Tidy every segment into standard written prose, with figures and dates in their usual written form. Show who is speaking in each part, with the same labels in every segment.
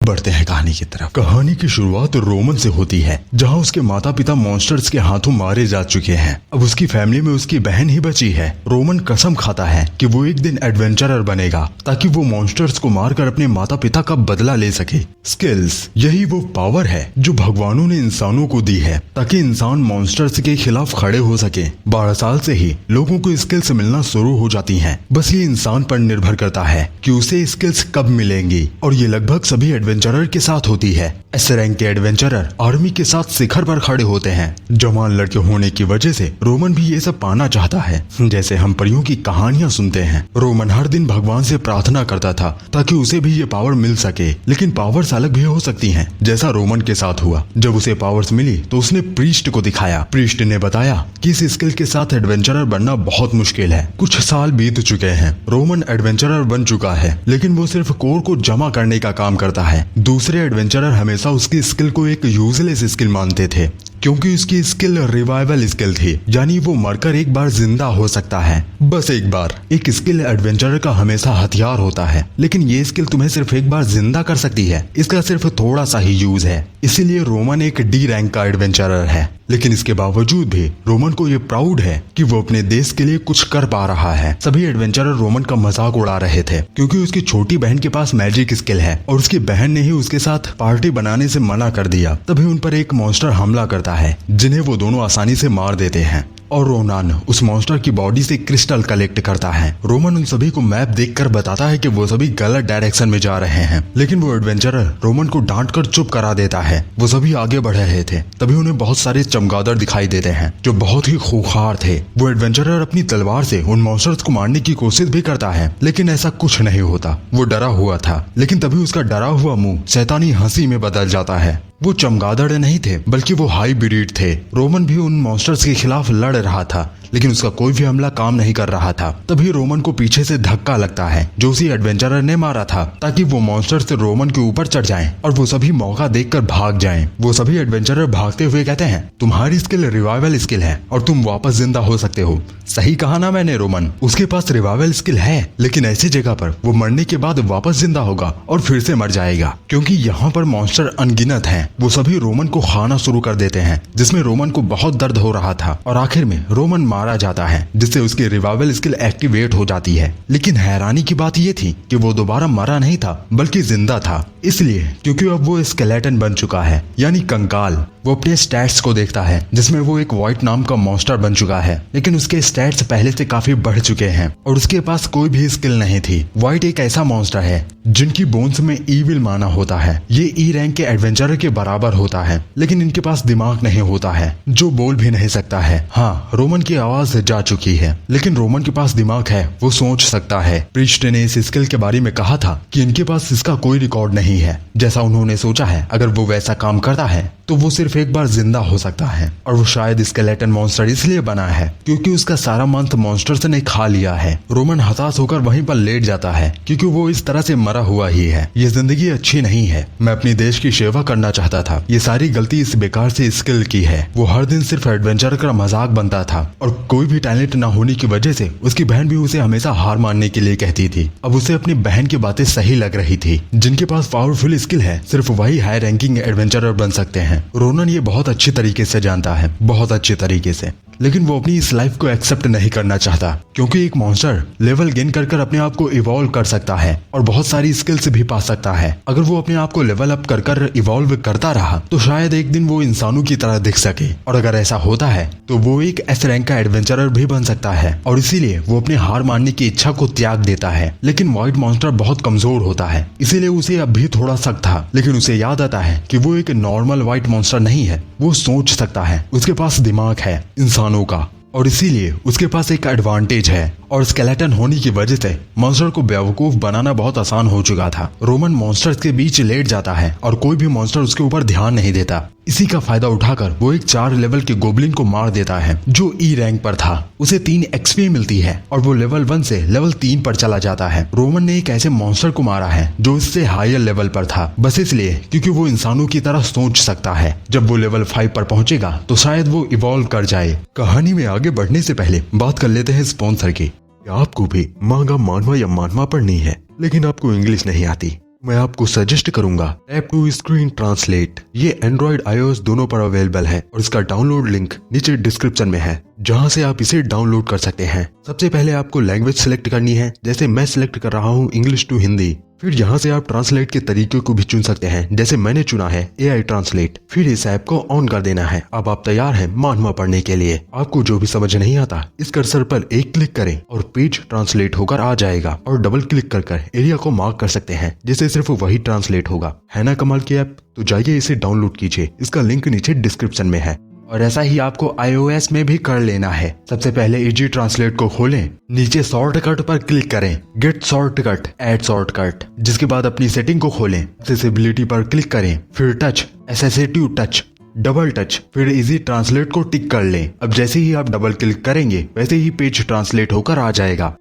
Speaker 1: बढ़ते हैं कहानी की तरफ। कहानी की शुरुआत रोमन से होती है, जहां उसके माता पिता मॉन्स्टर्स के हाथों मारे जा चुके हैं। अब उसकी फैमिली में उसकी बहन ही बची है। रोमन कसम खाता है कि वो एक दिन एडवेंचरर बनेगा ताकि वो मॉन्स्टर्स को मारकर अपने माता पिता का बदला ले सके। स्किल्स, यही वो पावर है जो भगवानों ने इंसानों को दी है ताकि इंसान मॉन्स्टर्स के खिलाफ खड़े हो सके। 12 साल से ही लोगों को स्किल्स मिलना शुरू हो जाती हैं। बस ये इंसान पर निर्भर करता है कि उसे स्किल्स कब मिलेंगी, और ये लगभग सभी एडवेंचरर के साथ होती है। एस रैंक के एडवेंचरर आर्मी के साथ शिखर पर खड़े होते हैं। जवान लड़के होने की वजह से रोमन भी ये सब पाना चाहता है। जैसे हम परियों की कहानियां सुनते हैं, रोमन हर दिन भगवान से प्रार्थना करता था ताकि उसे भी ये पावर मिल सके। लेकिन पावर्स अलग भी हो सकती हैं, जैसा रोमन के साथ हुआ। जब उसे पावर्स मिली तो उसने प्रीस्ट को दिखाया। प्रीस्ट ने बताया कि इस स्किल के साथ एडवेंचरर बनना बहुत मुश्किल है। कुछ साल बीत चुके हैं, रोमन एडवेंचरर बन चुका है, लेकिन वो सिर्फ कोर को जमा करने का काम करता है। दूसरे एडवेंचरर हमेशा उसकी स्किल को एक यूजलेस स्किल मानते थे, क्योंकि उसकी स्किल रिवाइवल स्किल थी, यानी वो मरकर एक बार जिंदा हो सकता है, बस एक बार। एक स्किल एडवेंचरर का हमेशा हथियार होता है, लेकिन ये स्किल तुम्हें सिर्फ एक बार जिंदा कर सकती है। इसका सिर्फ थोड़ा सा ही यूज है, इसीलिए रोमन एक डी रैंक का एडवेंचरर है। लेकिन इसके बावजूद भी रोमन को ये प्राउड है कि वो अपने देश के लिए कुछ कर पा रहा है। सभी एडवेंचरर रोमन का मजाक उड़ा रहे थे, क्योंकि उसकी छोटी बहन के पास मैजिक स्किल है और उसकी बहन ने ही उसके साथ पार्टी बनाने से मना कर दिया। तभी उन पर एक मॉन्स्टर हमला करता है, जिन्हें वो दोनों आसानी से मार देते हैं, और रोनान उस मॉन्स्टर की बॉडी से क्रिस्टल कलेक्ट करता है। रोमन उन सभी को मैप देखकर बताता है कि वो सभी गलत डायरेक्शन में जा रहे हैं, लेकिन वो एडवेंचरर रोमन को डांटकर चुप करा देता है। वो सभी आगे बढ़ रहे थे, तभी उन्हें बहुत सारे चमगादड़ दिखाई देते हैं जो बहुत ही खूंखार थे। वो एडवेंचरर अपनी तलवार से उन मॉन्स्टर्स को मारने की कोशिश भी करता है, लेकिन ऐसा कुछ नहीं होता। वो डरा हुआ था, लेकिन तभी उसका डरा हुआ मुंह शैतानी हंसी में बदल जाता है। वो चमगादड़ नहीं थे, बल्कि वो हाइब्रिड थे। रोमन भी उन मॉन्स्टर्स के खिलाफ लड़ रहा था, लेकिन उसका कोई भी हमला काम नहीं कर रहा था। तभी रोमन को पीछे से धक्का लगता है, जो उसी एडवेंचरर ने मारा था, ताकि वो मॉन्स्टर्स रोमन के ऊपर चढ़ जाएं और वो सभी मौका देखकर भाग जाएं। वो सभी एडवेंचरर भागते हुए कहते हैं, तुम्हारी स्किल रिवाइवल स्किल है और तुम वापस जिंदा हो सकते हो। सही कहा ना मैंने रोमन? उसके पास रिवाइवल स्किल है, लेकिन ऐसी जगह पर वो मरने के बाद वापस जिंदा होगा और फिर से मर जाएगा, क्योंकि यहाँ पर मॉन्स्टर अनगिनत हैं। वो सभी रोमन को खाना शुरू कर देते हैं, जिसमें रोमन को बहुत दर्द हो रहा था, और आखिर में रोमन मारा जाता है, जिससे उसकी रिवाइवल स्किल एक्टिवेट हो जाती है। लेकिन हैरानी की बात ये थी कि वो दोबारा मरा नहीं था, बल्कि जिंदा था। इसलिए क्योंकि अब वो स्केलेटन बन चुका है, यानी कंकाल। वो अपने स्टैट्स को देखता है, जिसमें वो एक व्हाइट नाम का मॉन्स्टर बन चुका है, लेकिन उसके स्टैट्स पहले से काफी बढ़ चुके हैं और उसके पास कोई भी स्किल नहीं थी। व्हाइट एक ऐसा मॉन्स्टर है जिनकी बोन्स में ईविल माना होता है। ये ई रैंक के एडवेंचरर के बराबर होता है, लेकिन इनके पास दिमाग नहीं होता है, जो बोल भी नहीं सकता है। हाँ, रोमन की आवाज जा चुकी है, लेकिन रोमन के पास दिमाग है, वो सोच सकता है। प्रीस्ट ने इस स्किल के बारे में कहा था कि इनके पास इसका कोई रिकॉर्ड नहीं है। जैसा उन्होंने सोचा है, अगर वो वैसा काम करता है तो वो सिर्फ एक बार जिंदा हो सकता है, और वो शायद स्केलेटन मॉन्स्टर इसलिए बना है क्योंकि उसका सारा मंथ मॉन्स्टर्स ने खा लिया है। रोमन हताश होकर वहीं पर लेट जाता है, क्योंकि वो इस तरह से मरा हुआ ही है। ये जिंदगी अच्छी नहीं है। मैं अपनी देश की सेवा करना चाहता था, ये सारी गलती इस बेकार से स्किल की है। वो हर दिन सिर्फ एडवेंचर का मजाक बनता था, और कोई भी टैलेंट न होने की वजह से उसकी बहन भी उसे हमेशा हार मानने के लिए कहती थी। अब उसे अपनी बहन की बातें सही लग रही थी। जिनके पास पावरफुल स्किल है, सिर्फ वही हाई रैंकिंग एडवेंचरर बन सकते हैं। रोनन ये बहुत अच्छी तरीके से जानता है, बहुत अच्छे तरीके से, लेकिन वो अपनी इस लाइफ को एक्सेप्ट नहीं करना चाहता, क्योंकि एक मॉन्स्टर लेवल गेन कर अपने आप को इवॉल्व कर सकता है और बहुत सारी स्किल्स भी पा सकता है। अगर वो अपने आप को लेवल अप कर इवॉल्व करता रहा तो शायद एक दिन वो इंसानों की तरह दिख सके, और अगर ऐसा होता है तो वो एक एस रैंक का एडवेंचरर भी बन सकता है, और इसीलिए वो अपनी हार मानने की इच्छा को त्याग देता है। लेकिन व्हाइट मॉन्स्टर बहुत कमजोर होता है, इसीलिए उसे अब भी थोड़ा शक था, लेकिन उसे याद आता है कि वो एक नॉर्मल व्हाइट मॉन्स्टर नहीं है। वो सोच सकता है, उसके पास दिमाग है इंसानों का, और इसीलिए उसके पास एक एडवांटेज है। और स्केलेटन होने की वजह से मॉन्स्टर को बेवकूफ बनाना बहुत आसान हो चुका था। रोमन मॉन्स्टर्स के बीच लेट जाता है और कोई भी मॉन्स्टर उसके ऊपर ध्यान नहीं देता। इसी का फायदा उठाकर वो एक 4 लेवल के गोब्लिन को मार देता है, जो ई रैंक पर था। उसे 3 एक्सपी मिलती है और वो लेवल 1 से लेवल 3 पर चला जाता है। रोमन ने एक ऐसे मॉन्स्टर को मारा है जो इससे हायर लेवल पर था, बस इसलिए क्योंकि वो इंसानों की तरह सोच सकता है। जब वो लेवल 5 पर पहुंचेगा तो शायद वो इवॉल्व कर जाए। कहानी में आगे बढ़ने से पहले बात कर लेते हैं स्पॉन्सर की। आपको भी मांगा मानवा या मानवा पढ़नी है, लेकिन आपको इंग्लिश नहीं आती, मैं आपको सजेस्ट करूंगा टैप टू स्क्रीन ट्रांसलेट। ये एंड्रॉइड iOS दोनों पर अवेलेबल है और इसका डाउनलोड लिंक नीचे डिस्क्रिप्शन में है, जहां से आप इसे डाउनलोड कर सकते हैं। सबसे पहले आपको लैंग्वेज सिलेक्ट करनी है, जैसे मैं सिलेक्ट कर रहा हूँ इंग्लिश टू हिंदी। फिर यहाँ से आप ट्रांसलेट के तरीके को भी चुन सकते हैं, जैसे मैंने चुना है AI ट्रांसलेट। फिर इस ऐप को ऑन कर देना है। अब आप तैयार हैं मानवा पढ़ने के लिए। आपको जो भी समझ नहीं आता इस कर्सर पर एक क्लिक करें और पेज ट्रांसलेट होकर आ जाएगा, और डबल क्लिक कर एरिया को मार्क कर सकते हैं, जिससे सिर्फ वही ट्रांसलेट होगा। है ना कमाल की ऐप? तो जाइए इसे डाउनलोड कीजिए, इसका लिंक नीचे डिस्क्रिप्शन में है। और ऐसा ही आपको iOS में भी कर लेना है। सबसे पहले इजी ट्रांसलेट को खोलें, नीचे शॉर्टकट पर क्लिक करें, गेट शॉर्टकट, ऐड शॉर्टकट। जिसके बाद अपनी सेटिंग को खोलें, एक्सेसिबिलिटी पर क्लिक करें, फिर टच, एसेसिटिव टच, डबल टच, फिर इजी ट्रांसलेट को टिक कर लें। अब जैसे ही आप डबल क्लिक करेंगे वैसे ही पेज ट्रांसलेट होकर आ जाएगा।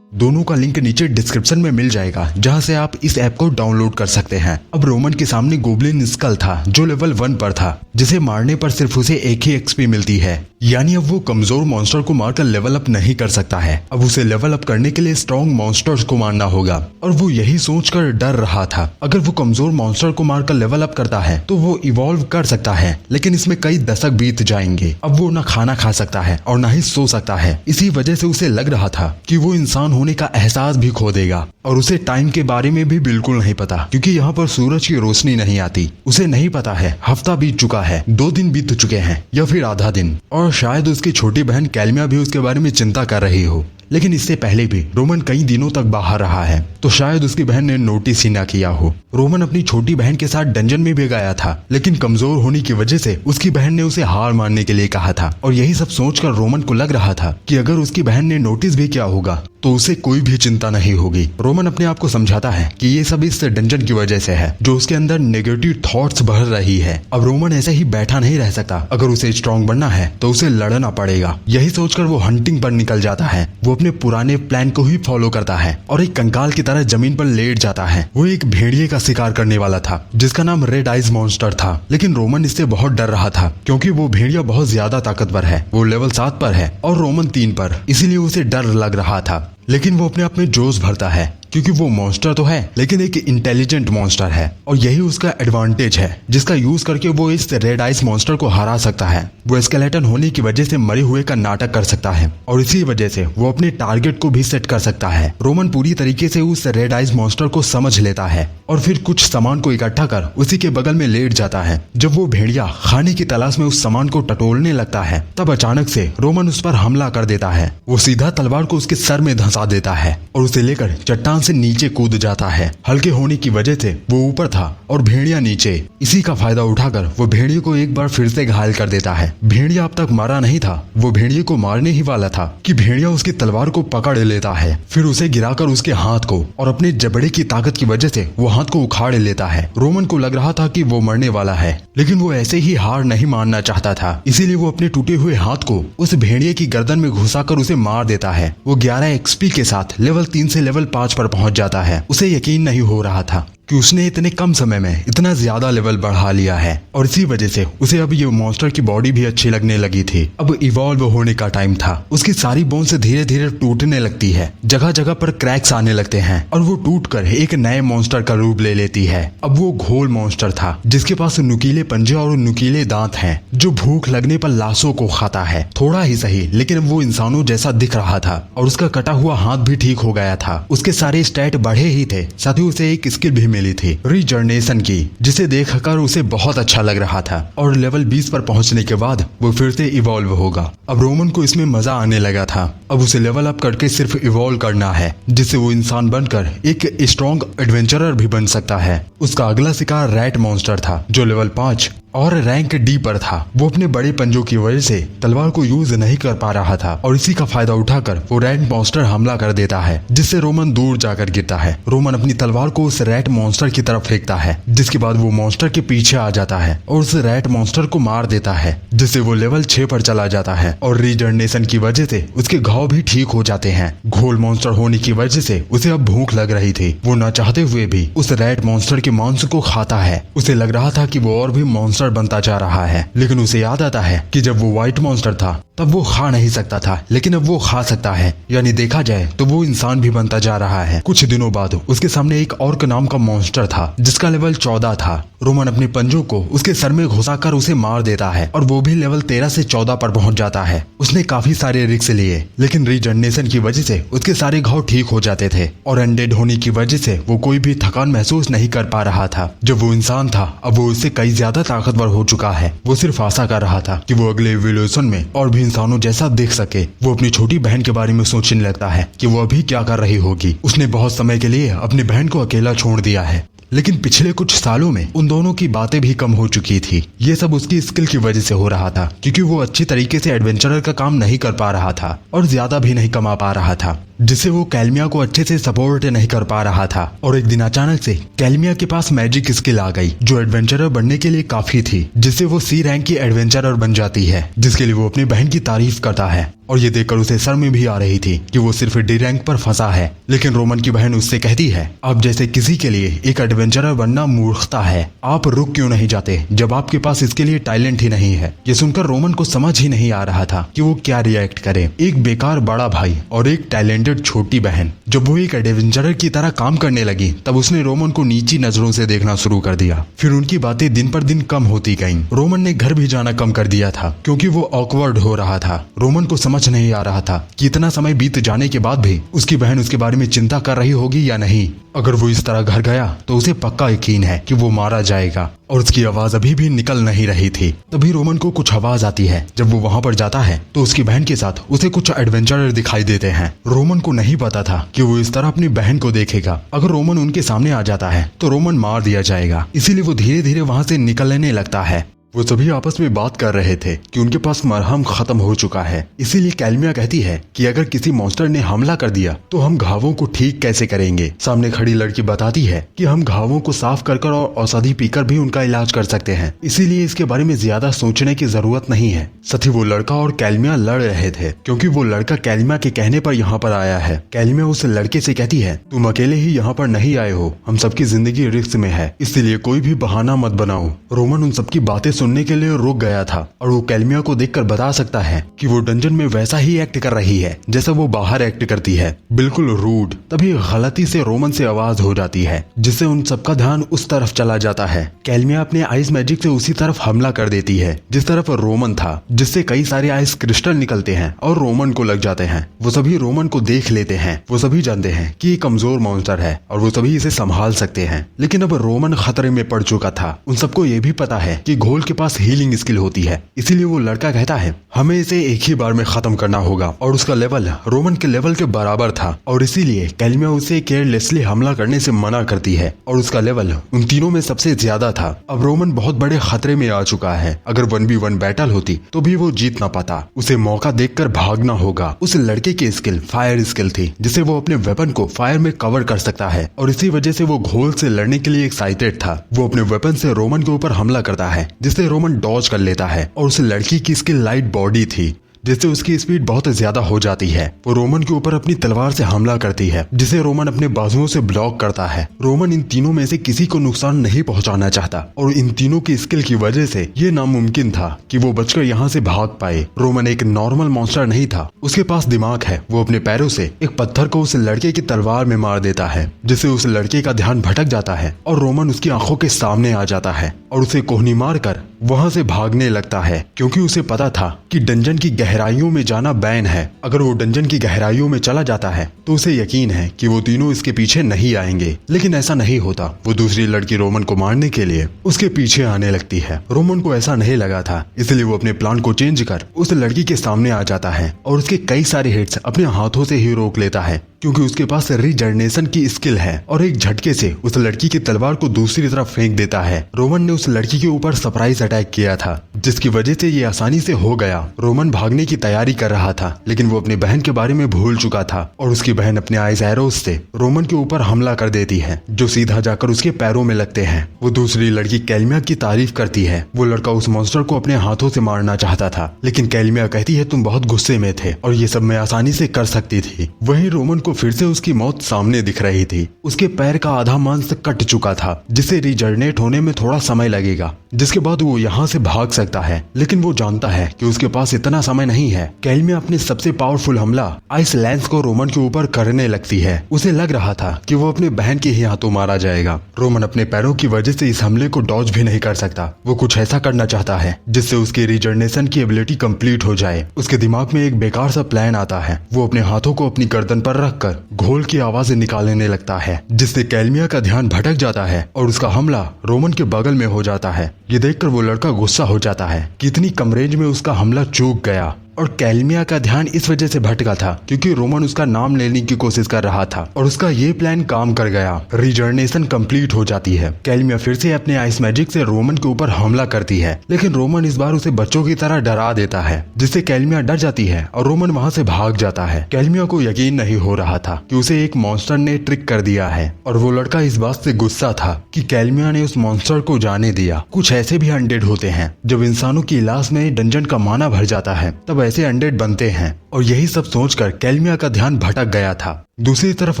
Speaker 1: दोनों का लिंक नीचे डिस्क्रिप्शन में मिल जाएगा, जहां से आप इस ऐप को डाउनलोड कर सकते हैं। अब रोमन के सामने गोब्लिन स्कल था जो लेवल 1 पर था, जिसे मारने पर सिर्फ उसे 1 ही XP मिलती है। यानी अब वो कमजोर मॉन्स्टर को मारकर लेवल अप नहीं कर सकता है। अब उसे लेवल अप करने के लिए स्ट्रॉन्ग मॉन्स्टर्स को मारना होगा, और वो यही सोचकर डर रहा था। अगर वो कमजोर मॉन्स्टर को मारकर लेवल अप करता है तो वो इवॉल्व कर सकता है, लेकिन इसमें कई दशक बीत जाएंगे। अब वो न खाना खा सकता है और न ही सो सकता है। इसी वजह से उसे लग रहा था कि वो इंसान होने का एहसास भी खो देगा, और उसे टाइम के बारे में भी बिल्कुल नहीं पता, क्योंकि यहाँ पर सूरज की रोशनी नहीं आती। उसे नहीं पता है हफ्ता बीत चुका है, 2 दिन बीत चुके हैं, या फिर आधा दिन। और शायद उसकी छोटी बहन कैल्मिया भी उसके बारे में चिंता कर रही हो। लेकिन इससे पहले भी रोमन कई दिनों तक बाहर रहा है, तो शायद उसकी बहन ने नोटिस ही ना किया हो। रोमन अपनी छोटी बहन के साथ डंजन में भी गया था, लेकिन कमजोर होने की वजह से उसकी बहन ने उसे हार मानने के लिए कहा था। और यही सब सोचकर रोमन को लग रहा था कि अगर उसकी बहन ने नोटिस भी किया होगा तो उसे कोई भी चिंता नहीं होगी। रोमन अपने आप को समझाता है कि ये सब इस डंजन की वजह से है, जो उसके अंदर नेगेटिव थॉट्स भर रही है। अब रोमन ऐसे ही बैठा नहीं रह सकता। अगर उसे स्ट्रांग बनना है तो उसे लड़ना पड़ेगा। यही सोचकर वो हंटिंग पर निकल जाता है। वो अपने पुराने प्लान को ही फॉलो करता है और एक कंकाल की तरह जमीन पर लेट जाता है। वो एक भेड़िए का शिकार करने वाला था, जिसका नाम रेड आइज मॉन्स्टर था। लेकिन रोमन इससे बहुत डर रहा था, क्योंकि वो भेड़िया बहुत ज्यादा ताकतवर है। वो लेवल 7 पर है और रोमन 3 पर, इसीलिए उसे डर लग रहा था। लेकिन वो अपने आप में जोश भरता है, क्योंकि वो मॉन्स्टर तो है लेकिन एक इंटेलिजेंट मॉन्स्टर है, और यही उसका एडवांटेज है, जिसका यूज करके वो इस रेड आइस मॉन्स्टर को हरा सकता है। वो स्केलेटन होने की वजह से मरे हुए का नाटक कर सकता है, और इसी वजह से वो अपने टारगेट को भी सेट कर सकता है। रोमन पूरी तरीके से उस रेड आइस मॉन्स्टर को समझ लेता है, और फिर कुछ सामान को इकट्ठा कर उसी के बगल में लेट जाता है। जब वो भेड़िया खाने की तलाश में उस सामान को टटोलने लगता है, तब अचानक से रोमन उस पर हमला कर देता है। वो सीधा तलवार को उसके सर में धंसा देता है और उसे लेकर चट्टान से नीचे कूद जाता है। हल्के होने की वजह से वो ऊपर था और भेड़िया नीचे। इसी का फायदा उठाकर वो भेड़िए को एक बार फिर से घायल कर देता है। भेड़िया अब तक मारा नहीं था, वो भेड़िए को मारने ही वाला था कि भेड़िया उसकी तलवार को पकड़ लेता है। फिर उसे गिराकर उसके हाथ को, और अपने जबड़े की ताकत की वजह से वो हाथ को उखाड़ लेता है। रोमन को लग रहा था कि वो मरने वाला है, लेकिन वो ऐसे ही हार नहीं मानना चाहता था। इसीलिए वो अपने टूटे हुए हाथ को उस भेड़िए की गर्दन में घुसाकर उसे मार देता है। वो 11 XP के साथ लेवल 3 से लेवल 5 पर पहुंच जाता है। उसे यकीन नहीं हो रहा था कि उसने इतने कम समय में इतना ज्यादा लेवल बढ़ा लिया है, और इसी वजह से उसे अब ये मॉन्स्टर की बॉडी भी अच्छी लगने लगी थी। अब इवॉल्व होने का टाइम था। उसकी सारी बोन्स धीरे धीरे टूटने लगती है, जगह जगह पर क्रैक्स आने लगते हैं, और वो टूटकर एक नए मॉन्स्टर का रूप ले लेती है। अब वो घोल मॉन्स्टर था, जिसके पास नुकीले पंजे और नुकीले दांत हैं, जो भूख लगने पर लाशों को खाता है। थोड़ा ही सही, लेकिन वो इंसानों जैसा दिख रहा था, और उसका कटा हुआ हाथ भी ठीक हो गया था। उसके सारे स्टैट बढ़े ही थे, साथ ही उसे एक स्किल भी मिली थी, रीजनरेशन की, जिसे देखकर उसे बहुत अच्छा लग रहा था। और लेवल 20 पर पहुंचने के बाद वो फिर से इवॉल्व होगा। अब रोमन को इसमें मजा आने लगा था। अब उसे लेवल अप करके सिर्फ इवॉल्व करना है, जिससे वो इंसान बनकर एक स्ट्रॉन्ग एडवेंचरर भी बन सकता है। उसका अगला शिकार रैट मॉन्स्टर था, जो लेवल 5 और रैंक D पर था। वो अपने बड़े पंजों की वजह से तलवार को यूज नहीं कर पा रहा था, और इसी का फायदा उठाकर वो रैट मॉन्स्टर हमला कर देता है, जिससे रोमन दूर जाकर गिरता है। रोमन अपनी तलवार को उस रैट मॉन्स्टर की तरफ फेंकता है, जिसके बाद वो मॉन्स्टर के पीछे आ जाता है और उस रैट मॉन्स्टर को मार देता है, जिससे वो लेवल 6 पर चला जाता है। और रीजनरेशन की वजह से उसके घाव भी ठीक हो जाते हैं। घोल मॉन्स्टर होने की वजह से उसे अब भूख लग रही थी। वो न चाहते हुए भी उस रैट मॉन्स्टर के मांस को खाता है। उसे लग रहा था कि वो और भी मॉन्स्टर बनता जा रहा है, लेकिन उसे याद आता है कि जब वो व्हाइट मॉन्स्टर था तब वो खा नहीं सकता था, लेकिन अब वो खा सकता है। यानी देखा जाए तो वो इंसान भी बनता जा रहा है। कुछ दिनों बाद उसके सामने एक ऑर्क नाम का मॉन्स्टर था जिसका लेवल 14 था। रोमन अपने पंजों को उसके सर में घुसाकर उसे मार देता है और वो भी लेवल 13 से 14 पर पहुंच जाता है। उसने काफी सारे रिस्क लिए, लेकिन रीजनरेशन की वजह से उसके सारे घाव ठीक हो जाते थे और अनडेड होने की वजह से वो कोई भी थकान महसूस नहीं कर पा रहा था। जब वो इंसान था, अब वो उससे कई ज्यादा ताकतवर हो चुका है। वो सिर्फ आशा कर रहा था कि वो अगले इवोल्यूशन में और भी इंसानों जैसा दिख सके। वो अपनी छोटी बहन के बारे में सोचने लगता है कि वो अभी क्या कर रही होगी। उसने बहुत समय के लिए अपनी बहन को अकेला छोड़ दिया है, लेकिन पिछले कुछ सालों में उन दोनों की बातें भी कम हो चुकी थी। ये सब उसकी स्किल की वजह से हो रहा था, क्योंकि वो अच्छी तरीके से एडवेंचरर का काम नहीं कर पा रहा था और ज्यादा भी नहीं कमा पा रहा था, जिससे वो कैलमिया को अच्छे से सपोर्ट नहीं कर पा रहा था। और एक दिन अचानक से कैलमिया के पास मैजिक स्किल आ गई जो एडवेंचरर बनने के लिए काफी थी, जिससे वो सी रैंक की एडवेंचरर बन जाती है, जिसके लिए वो अपनी बहन की तारीफ करता है। और ये देखकर उसे शर्म में भी आ रही थी कि वो सिर्फ डी रैंक पर फंसा है। लेकिन रोमन की बहन उससे कहती है, आप जैसे किसी के लिए एक एडवेंचरर बनना मूर्खता है। आप रुक क्यों नहीं जाते जब आपके पास इसके लिए टैलेंट ही नहीं है। ये सुनकर रोमन को समझ ही नहीं आ रहा था कि वो क्या रिएक्ट करे। एक बेकार बड़ा भाई और एक टैलेंटेड छोटी बहन। जब वो एक एडवेंचरर की तरह काम करने लगी, तब उसने रोमन को नीची नजरों से देखना शुरू कर दिया। फिर उनकी बातें दिन पर दिन कम होती गईं। रोमन ने घर भी जाना कम कर दिया था, क्योंकि वो ऑकवर्ड हो रहा था। रोमन को समझ नहीं आ रहा था कि इतना समय बीत जाने के बाद भी उसकी बहन उसके बारे में चिंता कर रही होगी या नहीं। अगर वो इस तरह घर गया तो उसे पक्का यकीन है कि वो मारा जाएगा। और उसकी आवाज अभी भी निकल नहीं रही थी। तभी रोमन को कुछ आवाज आती है। जब वो वहां पर जाता है तो उसकी बहन के साथ उसे कुछ एडवेंचरर दिखाई देते हैं। रोमन को नहीं पता था कि वो इस तरह अपनी बहन को देखेगा। अगर रोमन उनके सामने आ जाता है तो रोमन मार दिया जाएगा, इसीलिए वो धीरे धीरे वहां से निकलने लगता है। वो सभी आपस में बात कर रहे थे कि उनके पास मरहम खत्म हो चुका है। इसीलिए कैलमिया कहती है कि अगर किसी मॉन्स्टर ने हमला कर दिया तो हम घावों को ठीक कैसे करेंगे। सामने खड़ी लड़की बताती है कि हम घावों को साफ कर और औषधि पीकर भी उनका इलाज कर सकते हैं, इसीलिए इसके बारे में ज्यादा सोचने की जरूरत नहीं है। सच वो लड़का और कैलमिया लड़ रहे थे, क्योंकि वो लड़का कैलमिया के कहने पर यहाँ पर आया है। कैलमिया उस लड़के से कहती है, तुम अकेले ही यहाँ पर नहीं आए हो, हम सबकी जिंदगी रिस्क में है, इसलिए कोई भी बहाना मत बनाओ। रोमन उन सबकी बातें सुनने के लिए रुक गया था और वो कैलमिया को देखकर बता सकता है कि वो डंजन में वैसा ही एक्ट कर रही है जैसा वो बाहर एक्ट करती है, बिल्कुल रूड। तभी गलती से रोमन से आवाज हो जाती है, जिससे उन सबका ध्यान उस तरफ चला जाता है। कैलमिया अपने आइस मैजिक से उसी तरफ हमला कर देती है जिस तरफ रोमन था, जिससे कई सारे आइस क्रिस्टल निकलते हैं और रोमन को लग जाते हैं। वो सभी रोमन को देख लेते हैं। वो सभी जानते हैं कि ये कमजोर मॉन्स्टर है और वो सभी इसे संभाल सकते हैं। लेकिन अब रोमन खतरे में पड़ चुका था। उन सबको ये भी पता है कि घोल के पास हीलिंग स्किल होती है, इसीलिए वो लड़का कहता है हमें इसे एक ही बार में खत्म करना होगा। और उसका लेवल रोमन के लेवल के बराबर था और इसीलिए कैलमिया उसे केयरलेसली हमला करने से मना करती है और उसका लेवल उन तीनों में सबसे ज्यादा था। अब रोमन बहुत बड़े खतरे में आ चुका है। अगर 1v1 बैटल होती तो भी वो जीत ना पाता। उसे मौका देखकर भागना होगा। उस लड़के की स्किल फायर स्किल थी, जिससे वो अपने वेपन को फायर में कवर कर सकता है और इसी वजह से वो घोल से लड़ने के लिए एक्साइटेड था। वो अपने वेपन से रोमन के ऊपर हमला करता है, जिससे रोमन डॉज कर लेता है। और उस लड़की की स्किल लाइट बॉडी थी, जिससे उसकी स्पीड बहुत ज्यादा हो जाती है। वो रोमन के ऊपर अपनी तलवार से हमला करती है, जिसे रोमन अपने बाजुओं से ब्लॉक करता है। रोमन इन तीनों में से किसी को नुकसान नहीं पहुंचाना चाहता और इन तीनों की स्किल की वजह से ये नामुमकिन था कि वो बचकर यहाँ से भाग पाए। रोमन एक नॉर्मल मॉन्स्टर नहीं था, उसके पास दिमाग है। वो अपने पैरों से एक पत्थर को उस लड़के की तलवार में मार देता है, जिससे उस लड़के का ध्यान भटक जाता है और रोमन उसकी आंखों के सामने आ जाता है और उसे कोहनी मार कर वहां से भागने लगता है, क्योंकि उसे पता था कि डंजन की गहराइयों में जाना बैन है। अगर वो डंजन की गहराइयों में चला जाता है तो उसे यकीन है कि वो तीनों इसके पीछे नहीं आएंगे। लेकिन ऐसा नहीं होता। वो दूसरी लड़की रोमन को मारने के लिए उसके पीछे आने लगती है। रोमन को ऐसा नहीं लगा था, इसलिए वो अपने प्लान को चेंज कर उस लड़की के सामने आ जाता है और उसके कई सारे हिट्स अपने हाथों से ही रोक लेता है, क्योंकि उसके पास रीजनरेशन की स्किल है और एक झटके से उस लड़की की तलवार को दूसरी तरफ फेंक देता है। रोमन ने उस लड़की के ऊपर सरप्राइज अटैक किया था, जिसकी वजह से ये आसानी से हो गया। रोमन भागने की तैयारी कर रहा था, लेकिन वो अपनी बहन के बारे में भूल चुका था और उसकी बहन अपने आइस एरोस से रोमन के ऊपर हमला कर देती है, जो सीधा जाकर उसके पैरों में लगते हैं। वो दूसरी लड़की कैलमिया की तारीफ करती है। वो लड़का उस मॉन्स्टर को अपने हाथों से मारना चाहता था, लेकिन कैलमिया कहती है तुम बहुत गुस्से में थे और ये सब मैं आसानी से कर सकती थी। वहीं रोमन को फिर से उसकी मौत सामने दिख रही थी। उसके पैर का आधा मांस कट चुका था, जिसे रिजनरेट होने में थोड़ा समय लगेगा, जिसके बाद वो यहाँ से भाग सकता है। लेकिन वो जानता है कि उसके पास इतना समय नहीं है। कैल्मिया अपने सबसे पावरफुल हमला आइस लैंस को रोमन के ऊपर करने लगती है। उसे लग रहा था कि वो अपने बहन के ही हाथों मारा जाएगा। रोमन अपने पैरों की वजह से इस हमले को डॉज भी नहीं कर सकता। वो कुछ ऐसा करना चाहता है जिससे उसकी रिजनरेशन की एबिलिटी कंप्लीट हो जाए। उसके दिमाग में एक बेकार सा प्लान आता है। वो अपने हाथों को अपनी गर्दन पर रखकर घोल की आवाजें निकालने लगता है, जिससे कैल्मिया का ध्यान भटक जाता है और उसका हमला रोमन के बगल में हो जाता है। ये देखकर वो लड़का गुस्सा हो जाता है कि इतनी कम रेंज में उसका हमला चूक गया। और कैल्मिया का ध्यान इस वजह से भटका था क्योंकि रोमन उसका नाम लेने की कोशिश कर रहा था और उसका ये प्लान काम कर गया। रिजनरेशन कंप्लीट हो जाती है। कैल्मिया फिर से अपने आइस मैजिक से रोमन के ऊपर हमला करती है, लेकिन रोमन इस बार उसे बच्चों की तरह डरा देता है, जिससे कैल्मिया डर जाती है और रोमन वहाँ से भाग जाता है। कैल्मिया को यकीन नहीं हो रहा था कि उसे एक मॉन्स्टर ने ट्रिक कर दिया है और वो लड़का इस बात से गुस्सा था कि कैल्मिया ने उस मॉन्स्टर को जाने दिया। कुछ ऐसे भी अनडेड होते हैं, जब इंसानों की लाश में डंजन का माना भर जाता है तब ऐसे अनडेड बनते हैं। और यही सब सोचकर कैल्मिया का ध्यान भटक गया था। दूसरी तरफ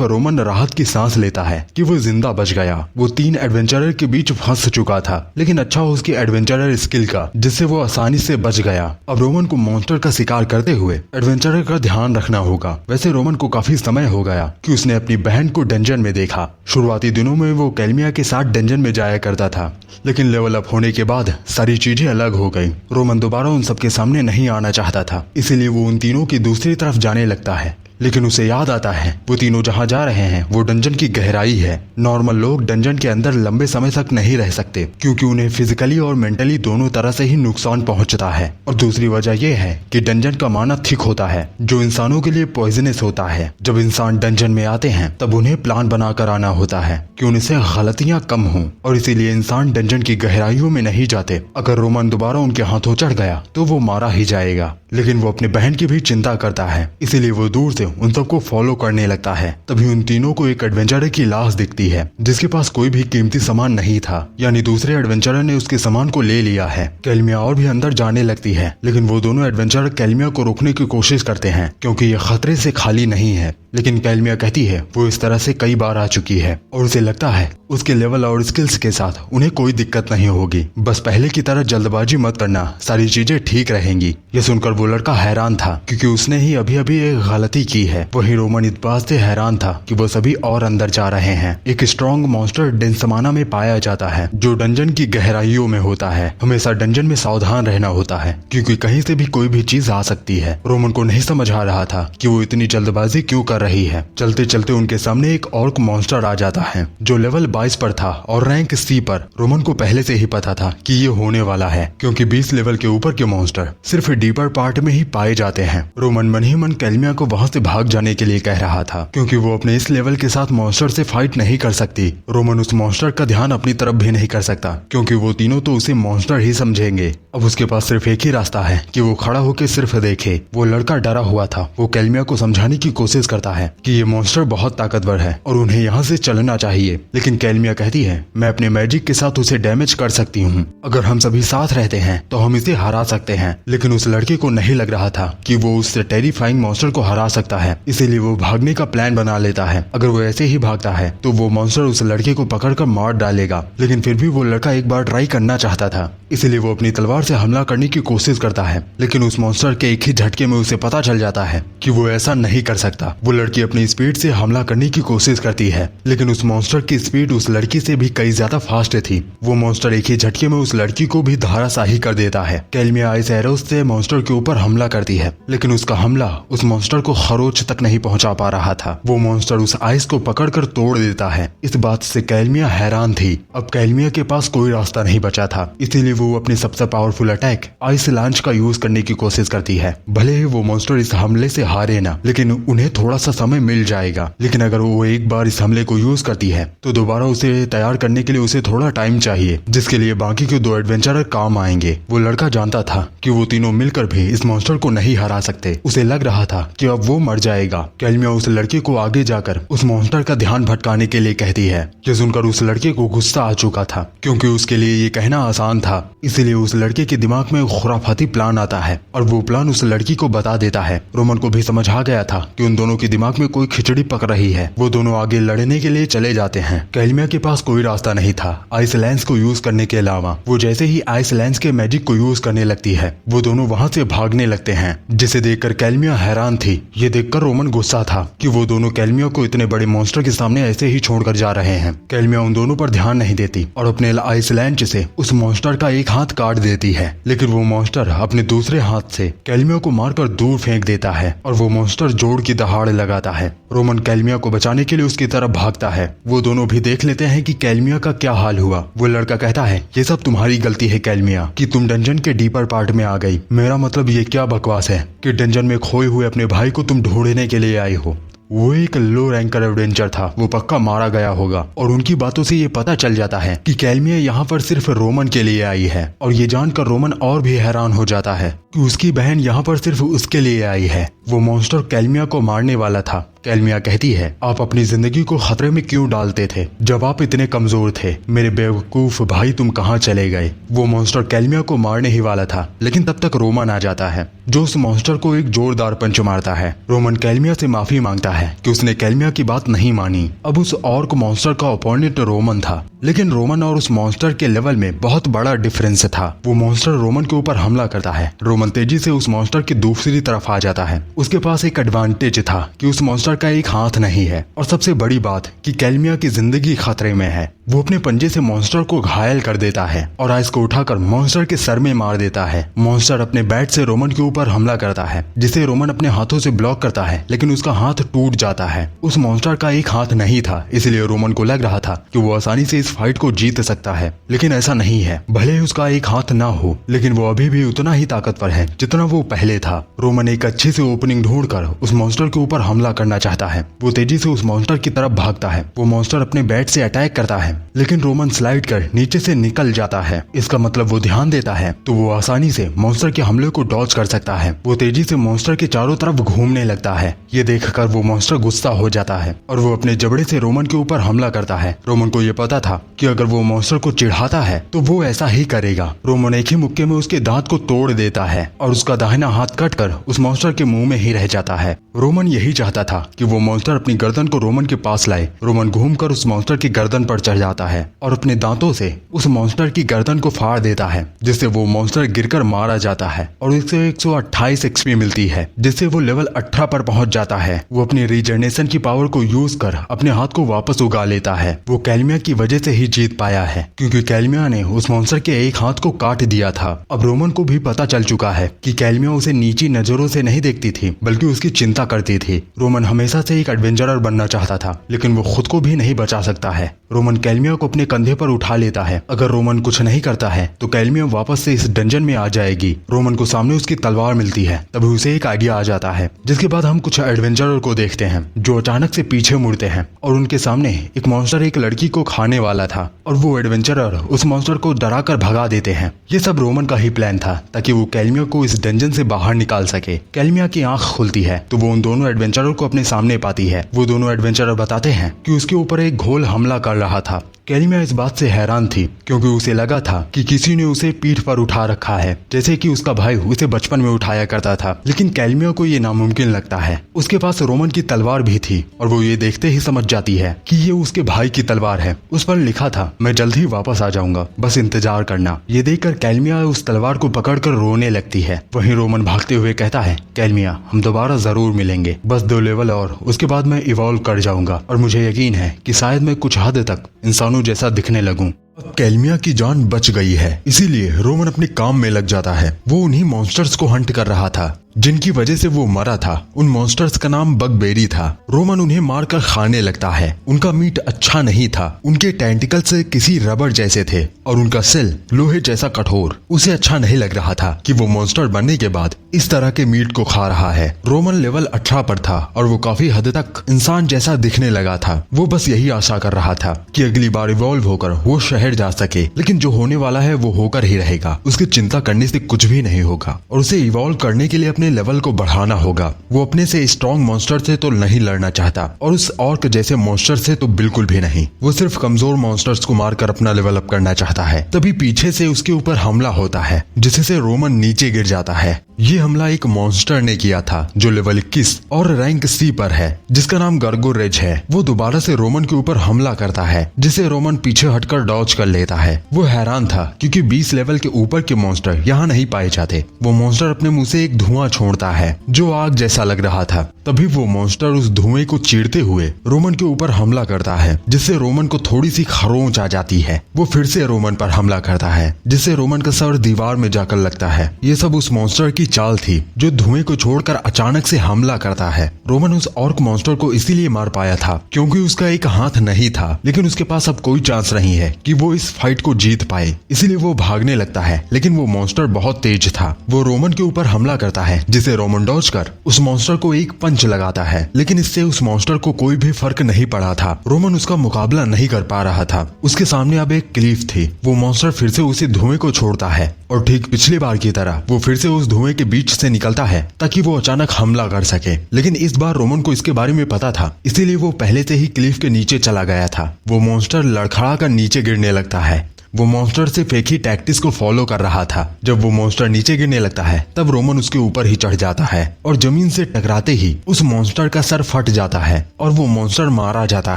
Speaker 1: रोमन राहत की सांस लेता है कि वो जिंदा बच गया। वो 3 एडवेंचरर के बीच फंस चुका था, लेकिन अच्छा हो उसकी एडवेंचरर स्किल का, जिससे वो आसानी से बच गया। अब रोमन को मॉन्स्टर का शिकार करते हुए एडवेंचरर का ध्यान रखना होगा। वैसे रोमन को काफी समय हो गया कि उसने अपनी बहन को डंजन में देखा। शुरुआती दिनों में वो कैल्मिया के साथ डंजन में जाया करता था, लेकिन लेवल अप होने के बाद सारी चीजें अलग हो गई। रोमन दोबारा उन सबके सामने नहीं आना चाहता था, इसीलिए वो उन तीनों की दूसरी तरफ जाने लगता है। लेकिन उसे याद आता है वो तीनों जहाँ जा रहे हैं वो डंजन की गहराई है। नॉर्मल लोग डंजन के अंदर लंबे समय तक नहीं रह सकते क्योंकि उन्हें फिजिकली और मेंटली दोनों तरह से ही नुकसान पहुंचता है। और दूसरी वजह यह है कि डंजन का माना थिक होता है, जो इंसानों के लिए पॉइजनस होता है। जब इंसान डंजन में आते हैं तब उन्हें प्लान बनाकर आना होता है कि उनसे गलतियां कम हों, और इसीलिए इंसान डंजन की गहराइयों में नहीं जाते। अगर रोमन दोबारा उनके हाथों चढ़ गया तो वो मारा ही जाएगा। लेकिन वो अपनी बहन की भी चिंता करता है, इसीलिए वो दूर से उन सबको फॉलो करने लगता है। तभी उन तीनों को एक एडवेंचरर की लाश दिखती है, जिसके पास कोई भी कीमती सामान नहीं था, यानी दूसरे एडवेंचरर ने उसके सामान को ले लिया है। कैल्मिया और भी अंदर जाने लगती है, लेकिन वो दोनों एडवेंचरर कैल्मिया को रोकने की कोशिश करते हैं क्योंकि ये खतरे से खाली नहीं है। लेकिन कैल्मिया कहती है वो इस तरह से कई बार आ चुकी है और उसे लगता है उसके लेवल और स्किल्स के साथ उन्हें कोई दिक्कत नहीं होगी। बस पहले की तरह जल्दबाजी मत करना, सारी चीजें ठीक रहेंगी। ये सुनकर वो लड़का हैरान था क्योंकि उसने ही अभी अभी एक गलती की है। वही रोमन इस बात से हैरान था कि वो सभी और अंदर जा रहे हैं। एक स्ट्रॉन्ग मॉन्स्टर डेंसमाना में पाया जाता है, जो डंजन की गहराइयों में होता है। हमेशा डंजन में सावधान रहना होता है क्योंकि कहीं से भी कोई भी चीज आ सकती है। रोमन को नहीं समझ आ रहा था कि वो इतनी जल्दबाजी क्यों कर रही है। चलते चलते उनके सामने एक ऑर्क मॉन्स्टर आ जाता है जो लेवल 22 पर था और रैंक C पर। रोमन को पहले से ही पता था कि ये होने वाला है क्योंकि 20 लेवल के ऊपर के मॉन्स्टर सिर्फ डीपर पार्ट में ही पाए जाते हैं। रोमन मन ही मन कैल्मिया को वहां से भाग जाने के लिए कह रहा था क्योंकि वो अपने इस लेवल के साथ मॉन्स्टर से फाइट नहीं कर सकती। रोमन उस मॉन्स्टर का ध्यान अपनी तरफ भी नहीं कर सकता क्योंकि वो तीनों तो उसे मॉन्स्टर ही समझेंगे। अब उसके पास सिर्फ एक ही रास्ता है कि वो खड़ा होकर सिर्फ देखे। वो लड़का डरा हुआ था। वो कैल्मिया को समझाने की कोशिश करता है कि ये मॉन्स्टर बहुत ताकतवर है और उन्हें यहाँ से चलना चाहिए, लेकिन कैल्मिया कहती है मैं अपने मैजिक के साथ उसे डैमेज कर सकती हूँ। अगर हम सभी साथ रहते हैं तो हम इसे हरा सकते हैं। लेकिन उस लड़के को नहीं लग रहा था कि वो उस टेरिफाइंग मॉन्स्टर को हरा सकता है, इसीलिए वो भागने का प्लान बना लेता है। अगर वो ऐसे ही भागता है तो वो मॉन्स्टर उस लड़के को पकड़कर मार डालेगा। लेकिन फिर भी वो लड़का एक बार ट्राई करना चाहता था, इसीलिए वो अपनी तलवार से हमला करने की कोशिश करता है। लेकिन उस मॉन्स्टर के एक ही झटके में उसे पता चल जाता है कि वो ऐसा नहीं कर सकता। वो लड़की अपनी स्पीड से हमला करने की कोशिश करती है, लेकिन उस मॉन्स्टर की स्पीड उस लड़की से भी कई ज्यादा फास्ट थी। वो मॉन्स्टर एक ही झटके में उस लड़की को भी धराशाही कर देता है। कैल्मिया आइस एरोस से मॉन्स्टर के ऊपर हमला करती है, लेकिन उसका हमला उस मॉन्स्टर को खरोच तक नहीं पहुंचा पा रहा था। वो मॉन्स्टर उस आइस को पकड़कर तोड़ देता है। इस बात से कैल्मिया हैरान थी। अब कैल्मिया के पास कोई रास्ता नहीं बचा था, इसीलिए वो अपने सबसे पावरफुल अटैक आइस लॉन्च का यूज करने की कोशिश करती है। भले ही वो मॉन्स्टर इस हमले से हारे ना, लेकिन उन्हें थोड़ा सा समय मिल जाएगा। लेकिन अगर वो एक बार इस हमले को यूज करती है तो दोबारा उसे तैयार करने के लिए उसे थोड़ा टाइम चाहिए, जिसके लिए बाकी के 2 एडवेंचरर काम आएंगे। वो लड़का जानता था कि वो तीनों मिलकर भी इस मॉन्स्टर को नहीं हरा सकते। उसे लग रहा था कि अब वो मर जाएगा। कैल्मिया उस लड़के को आगे जाकर उस मॉन्स्टर का ध्यान भटकाने के लिए कहती है। ये सुनकर उस लड़के को गुस्सा आ चुका था क्योंकि उसके लिए ये कहना आसान था, इसीलिए उस लड़के के दिमाग में खुराफाती प्लान आता है और वो प्लान उस लड़की को बता देता है। रोमन को भी समझ आ गया था कि उन दोनों के दिमाग में कोई खिचड़ी पक रही है। वो दोनों आगे लड़ने के लिए चले जाते हैं। कैलमिया के पास कोई रास्ता नहीं था आइस लेंस को यूज करने के अलावा। वो जैसे ही आइस लेंस के मैजिक को यूज करने लगती है वो दोनों वहाँ से भागने लगते हैं, जिसे देखकर कैलमिया हैरान थी। ये देखकर रोमन गुस्सा था कि वो दोनों कैलमिया को इतने बड़े मॉन्स्टर के सामने ऐसे ही छोड़कर जा रहे हैं। कैलमिया उन दोनों पर ध्यान नहीं देती और अपने आइस लेंस से उस मॉन्स्टर का एक हाथ काट देती है, लेकिन वो मॉन्स्टर अपने दूसरे हाथ से कैलमिया को मारकर दूर फेंक देता है और वो मॉन्स्टर जोर की दहाड़ लगाता है। रोमन कैलमिया को बचाने के लिए उसकी तरफ भागता है। वो दोनों भी देख लेते हैं कि कैलमिया का क्या हाल हुआ। वो लड़का कहता है, ये सब तुम्हारी गलती है कैलमिया कि तुम डंजन के डीपर पार्ट में आ गई। मेरा मतलब ये क्या बकवास है कि डंजन में खोए हुए अपने भाई को तुम ढूंढने के लिए आई हो। वो एक लो रैंकर एडवेंचर था, वो पक्का मारा गया होगा। और उनकी बातों से ये पता चल जाता है कि कैलमिया यहाँ पर सिर्फ रोमन के लिए आई है। और ये जानकर रोमन और भी हैरान हो जाता है कि उसकी बहन यहाँ पर सिर्फ उसके लिए आई है। वो मॉन्स्टर कैलमिया को मारने वाला था। कैलमिया कहती है, आप अपनी जिंदगी को खतरे में क्यों डालते थे जब आप इतने कमजोर थे? मेरे बेवकूफ भाई तुम कहाँ चले गए? वो मॉन्स्टर कैलमिया को मारने ही वाला था, लेकिन तब तक रोमन आ जाता है जो उस मॉन्स्टर को एक जोरदार पंच मारता है। रोमन कैलमिया से माफी मांगता है कि उसने कैलमिया की बात नहीं मानी। अब उस ऑर्क मॉन्स्टर का ओपोनेंट रोमन था, लेकिन रोमन और उस मॉन्स्टर के लेवल में बहुत बड़ा डिफरेंस था। वो मॉन्स्टर रोमन के ऊपर हमला करता है। रोमन तेजी से उस मॉन्स्टर की दूसरी तरफ आ जाता है। उसके पास एक एडवांटेज था कि उस मॉन्स्टर का एक हाथ नहीं है, और सबसे बड़ी बात कि कैलमिया की जिंदगी खतरे में है। वो अपने पंजे से मॉन्स्टर को घायल कर देता है और आइस को उठाकर मॉन्स्टर के सर में मार देता है। मॉन्स्टर अपने बैट से रोमन के ऊपर हमला करता है, जिसे रोमन अपने हाथों से ब्लॉक करता है, लेकिन उसका हाथ टूट जाता है। उस मॉन्स्टर का एक हाथ नहीं था, इसलिए रोमन को लग रहा था कि वो आसानी से इस फाइट को जीत सकता है, लेकिन ऐसा नहीं है। भले ही उसका एक हाथ ना हो, लेकिन वो अभी भी उतना ही ताकतवर है जितना वो पहले था। रोमन एक अच्छी सी ओपनिंग ढूंढकर उस मॉन्स्टर के ऊपर हमला करना चाहता है। वो तेजी से उस मॉन्स्टर की तरफ भागता है। वो मॉन्स्टर अपने बैट से अटैक करता है, लेकिन रोमन स्लाइड कर नीचे से निकल जाता है। इसका मतलब वो ध्यान देता है तो वो आसानी से मॉन्स्टर के हमले को डॉज कर सकता है। वो तेजी से मॉन्स्टर के चारों तरफ घूमने लगता है। ये देखकर वो मॉन्स्टर गुस्सा हो जाता है और वो अपने जबड़े से रोमन के ऊपर हमला करता है। रोमन को ये पता था कि अगर वो मॉन्स्टर को चिढ़ाता है तो वो ऐसा ही करेगा। रोमन एक ही मुक्के में उसके दांत को तोड़ देता है और उसका दाहिना हाथ कटकर उस मॉन्स्टर के मुंह में ही रह जाता है। रोमन यही चाहता था कि वो मॉन्स्टर अपनी गर्दन को रोमन के पास लाए। रोमन घूमकर उस मॉन्स्टर की गर्दन पर चढ़ जाता है और अपने दांतों से उस मॉन्स्टर की गर्दन को फाड़ देता है, जिससे वो मॉन्स्टर गिरकर मारा जाता है और उसे 128 एक्सपी मिलती है, जिससे वो लेवल 18 पर पहुंच जाता है। वो अपनी रीजनरेशन की पावर को यूज कर अपने हाथ को वापस उगा लेता है। वो कैलमिया की वजह से ही जीत पाया है, क्योंकि कैलमिया ने उस मॉन्स्टर के एक हाथ को काट दिया था। अब रोमन को भी पता चल चुका है कि कैलमिया उसे नीची नजरों से नहीं देखती थी, बल्कि उसकी चिंता करती थी। रोमन हमेशा से एक एडवेंचरर बनना चाहता था, लेकिन वो खुद को भी नहीं बचा सकता है। रोमन कैलमिया को अपने कंधे पर उठा लेता है। अगर रोमन कुछ नहीं करता है तो कैलमिया वापस से इस डंजन में आ जाएगी। रोमन को सामने उसकी तलवार मिलती है, तभी उसे एक आइडिया आ जाता है, जिसके बाद हम कुछ एडवेंचरर को देखते हैं जो अचानक से पीछे मुड़ते हैं और उनके सामने एक मॉन्स्टर एक लड़की को खाने वाला था और वो एडवेंचरर उस मॉन्स्टर को डराकर भगा देते हैं। ये सब रोमन का ही प्लान था ताकि वो कैलमिया को इस डंजन से बाहर निकाल सके। कैलमिया की आंख खुलती है तो वो उन दोनों एडवेंचरर को अपने सामने पाती है। वो दोनों एडवेंचरर बताते हैं कि उसके ऊपर एक घोल हमला कर रहा था। कैलमिया इस बात से हैरान थी क्योंकि उसे लगा था कि किसी ने उसे पीठ पर उठा रखा है, जैसे कि उसका भाई उसे बचपन में उठाया करता था। लेकिन कैलमिया को ये नामुमकिन लगता है। उसके पास रोमन की तलवार भी थी और वो ये देखते ही समझ जाती है कि ये उसके भाई की तलवार है। उस पर लिखा था, मैं जल्द ही वापस आ जाऊंगा, बस इंतजार करना। ये देखकर कैलमिया उस तलवार को पकड़कर रोने लगती है। वहीं रोमन भागते हुए कहता है, कैलमिया हम दोबारा जरूर मिलेंगे, बस 2 लेवल और उसके बाद मैं इवॉल्व कर जाऊंगा और मुझे यकीन है कि शायद मैं कुछ हद तक इंसानों जैसा दिखने लगूं। अब कैलमिया की जान बच गई है, इसीलिए रोमन अपने काम में लग जाता है। वो उन्हीं मॉन्स्टर्स को हंट कर रहा था जिनकी वजह से वो मरा था। उन मॉन्स्टर्स का नाम बगबेरी था। रोमन उन्हें मारकर खाने लगता है। उनका मीट अच्छा नहीं था। उनके टेंटिकल्स किसी रबर जैसे थे और उनका सेल लोहे जैसा कठोर। उसे अच्छा नहीं लग रहा था कि वो मॉन्स्टर बनने के बाद इस तरह के मीट को खा रहा है। रोमन लेवल 18 पर था और वो काफी हद तक इंसान जैसा दिखने लगा था। वो बस यही आशा कर रहा था कि अगली बार इवॉल्व होकर वो शहर ठहर जा सके, लेकिन जो होने वाला है वो होकर ही रहेगा। उसकी चिंता करने से कुछ भी नहीं होगा और उसे इवॉल्व करने के लिए अपने लेवल को बढ़ाना होगा। वो अपने से स्ट्रॉन्ग मॉन्स्टर से तो नहीं लड़ना चाहता और उस ऑर्क जैसे मॉन्स्टर से तो बिल्कुल भी नहीं। वो सिर्फ कमजोर मॉन्स्टर्स को मारकर अपना लेवल अप करना चाहता है। तभी पीछे से उसके ऊपर हमला होता है जिससे रोमन नीचे गिर जाता है। ये हमला एक मॉन्स्टर ने किया था जो लेवल 21 और रैंक सी पर है, जिसका नाम गर्गोरेज है। वो दोबारा से रोमन के ऊपर हमला करता है जिसे रोमन पीछे हटकर डॉज कर लेता है। वो हैरान था क्योंकि 20 लेवल के ऊपर के मॉन्स्टर यहाँ नहीं पाए जाते। वो मॉन्स्टर अपने मुंह से एक धुआं छोड़ता है जो आग जैसा लग रहा था। तभी वो मॉन्स्टर उस धुएं को चीरते हुए रोमन के ऊपर हमला करता है जिससे रोमन को थोड़ी सी खरोंच आ जाती है। वो फिर से रोमन पर हमला करता है जिससे रोमन का सर दीवार में जाकर लगता है। ये सब उस मॉन्स्टर की चाल थी जो धुएं को छोड़कर अचानक से हमला करता है। रोमन उस ऑर्क मॉन्स्टर को इसीलिए मार पाया था क्योंकि उसका एक हाथ नहीं था, लेकिन उसके पास अब कोई चांस नहीं है कि वो इस फाइट को जीत पाए। इसीलिए वो भागने लगता है, लेकिन वो मॉन्स्टर बहुत तेज था। वो रोमन के ऊपर हमला करता है जिसे रोमन डॉज कर उस मॉन्स्टर को एक पंच लगाता है, लेकिन इससे उस मॉन्स्टर को कोई भी फर्क नहीं पड़ा था। रोमन उसका मुकाबला नहीं कर पा रहा था। उसके सामने अब एक क्लिफ थी। वो मॉन्स्टर फिर से उसी धुएं को छोड़ता है और ठीक पिछली बार की तरह वो फिर से उस धुएं के बीच से निकलता है ताकि वो अचानक हमला कर सके। लेकिन इस बार रोमन को इसके बारे में पता था, इसीलिए वो पहले से ही क्लिफ के नीचे चला गया था। वो मॉन्स्टर लड़खड़ा कर नीचे गिरने लगता है। वो मॉन्स्टर से फेंकी टैक्टिक्स को फॉलो कर रहा था। जब वो मॉन्स्टर नीचे गिरने लगता है तब रोमन उसके ऊपर ही चढ़ जाता है और जमीन से टकराते ही उस मॉन्स्टर का सर फट जाता है और वो मॉन्स्टर मारा जाता